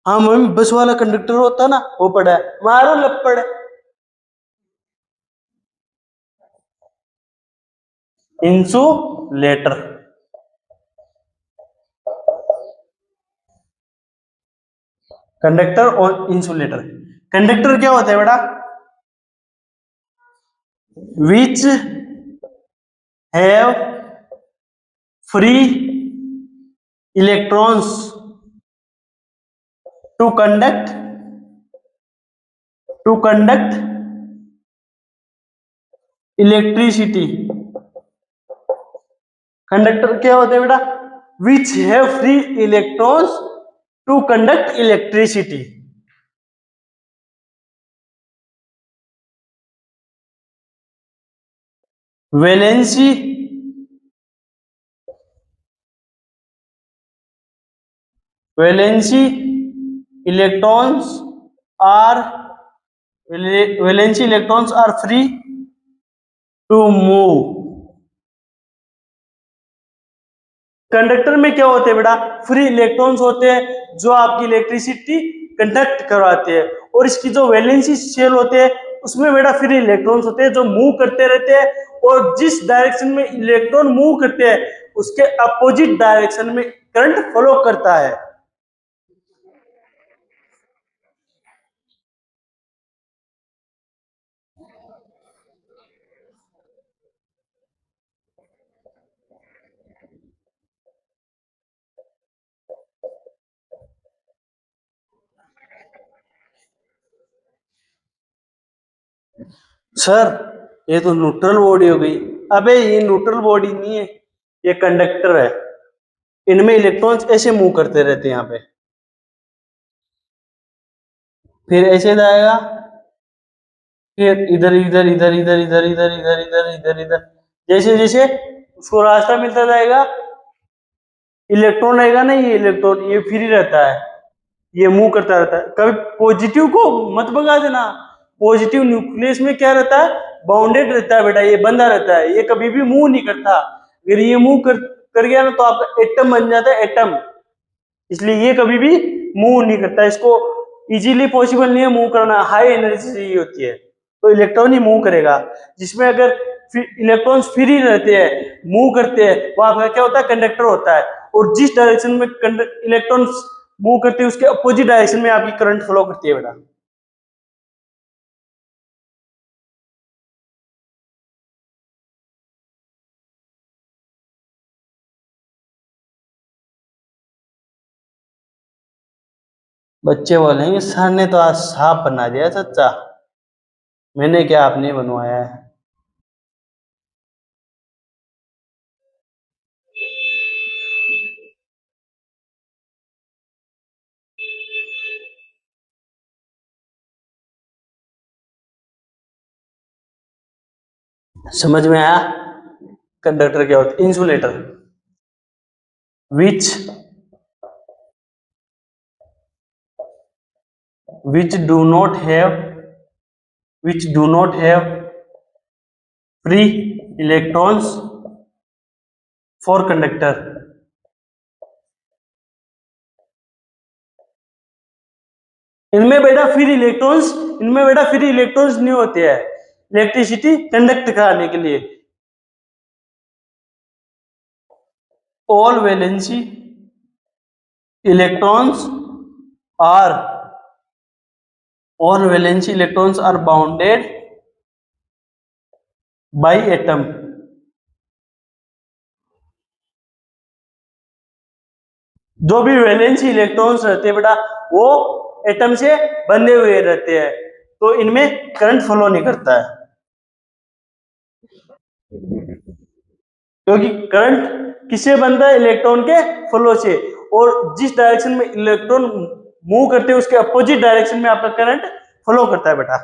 S1: हाँ मम्मी बस वाला कंडक्टर होता ना वो पढ़ाया, मारो लपड़। इंसुलेटर, कंडक्टर और इंसुलेटर। कंडक्टर क्या होता है बेटा, which have free electrons to conduct electricity. Conductor क्या होते हैं बेटा? which have free electrons to conduct electricity. Valency electrons are free to move. Conductor में क्या होते हैं बेटा? फ्री इलेक्ट्रॉन्स होते हैं जो आपकी इलेक्ट्रिसिटी कंडक्ट करवाते हैं, और इसकी जो वैलेंसी शेल होते हैं उसमें बेटा फ्री इलेक्ट्रॉन्स होते हैं जो मूव करते रहते हैं, और जिस डायरेक्शन में इलेक्ट्रॉन मूव करते हैं उसके अपोजिट डायरेक्शन में करंट फ्लो करता है. सर ये तो न्यूट्रल बॉडी हो गई. अबे ये न्यूट्रल बॉडी नहीं है, ये कंडक्टर है. इनमें इलेक्ट्रॉन्स ऐसे मूव करते रहते हैं यहाँ पे, फिर ऐसे जाएगा, फिर इधर इधर इधर इधर इधर इधर इधर इधर इधर इधर, जैसे जैसे उसको रास्ता मिलता जाएगा. इलेक्ट्रॉन रहेगा ना, ये इलेक्ट्रॉन ये फ्री रहता है, ये मूव करता रहता है. कभी पॉजिटिव को मत भगा देना. पॉजिटिव न्यूक्लियस में क्या रहता है? बाउंडेड रहता है बेटा, ये बंधा रहता है, ये कभी भी मूव नहीं करता. अगर ये मूव कर गया ना तो आपका एटम बन जाता है, एटम. इसलिए ये कभी भी मूव नहीं करता. इसको इजीली पॉसिबल नहीं है मूव करना, हाई एनर्जी चाहिए होती है, तो इलेक्ट्रॉन ही मूव करेगा. जिसमें अगर इलेक्ट्रॉन्स फ्री रहते हैं, मूव करते हैं, वो आपका क्या होता है? कंडक्टर होता है. और जिस डायरेक्शन में इलेक्ट्रॉन्स मूव करते हैं उसके अपोजिट डायरेक्शन में आपकी करंट फ्लो करती है बेटा. बच्चे बोलेंगे सर ने तो आज सांप बना दिया. सच्चा मैंने क्या आपने बनवाया है? समझ में आया? कंडक्टर क्या होता है? Insulator. Which do not have free electrons for conductor. इनमें बेटा फ्री इलेक्ट्रॉन्स नहीं होते हैं इलेक्ट्रिसिटी कंडक्ट कराने के लिए. all valency electrons are bounded by atom. जो भी वैलेंसी इलेक्ट्रॉन्स रहते हैं बेटा वो एटम से बंधे हुए रहते हैं, तो इनमें करंट फ्लो नहीं करता है, क्योंकि करंट किससे बनता है? इलेक्ट्रॉन के फ्लो से. और जिस डायरेक्शन में इलेक्ट्रॉन मूव करते हैं उसके अपोजिट डायरेक्शन में आपका करंट फ्लो करता है बेटा.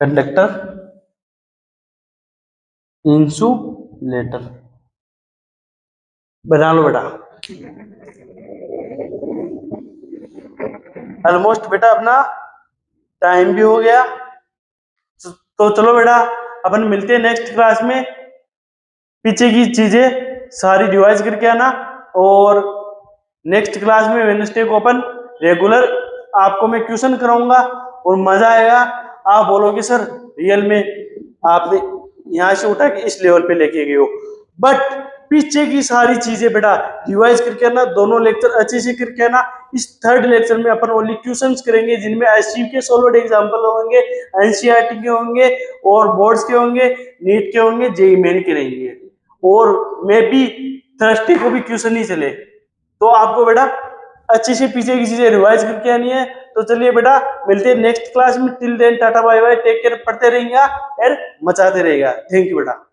S1: कंडक्टर, इंसुलेटर बना लो बेटा. ऑलमोस्ट बेटा अपना टाइम भी हो गया, तो चलो बेटा अपन मिलते हैं नेक्स्ट क्लास में. पीछे की चीजें सारी रिवाइज करके आना, और नेक्स्ट क्लास में वेडनेसडे को अपन रेगुलर आपको मैं क्वेश्चन कराऊंगा और मजा आएगा। आप बोलोगे सर रियल में आपने यहाँ से उठा के इस लेवल पे लेके गए हो। बट पीछे की सारी चीजें बेटा रिवाइज करके आना, दोनों लेक्चर अच्छे से करके आना। इस थर्ड लेक्चर में अपन ओनली क्वेश्चंस करेंगे जिनमें एससीयू के सॉल्व्ड एग्जांपल होंगे, एनसीईआरटी के होंगे और बोर्ड्स के होंगे, नीट के होंगे, जेईई मेन के रहेंगे और मे बी थर्सडे को भी क्वेश्चन ही चले। तो आपको बेटा अच्छे से पीछे की चीजें रिवाइज करके आनी है। तो चलिए बेटा मिलते हैं नेक्स्ट क्लास में। Till then tata bye bye, take care, पढ़ते रहेंगे और मचाते रहेगा। थैंक यू बेटा।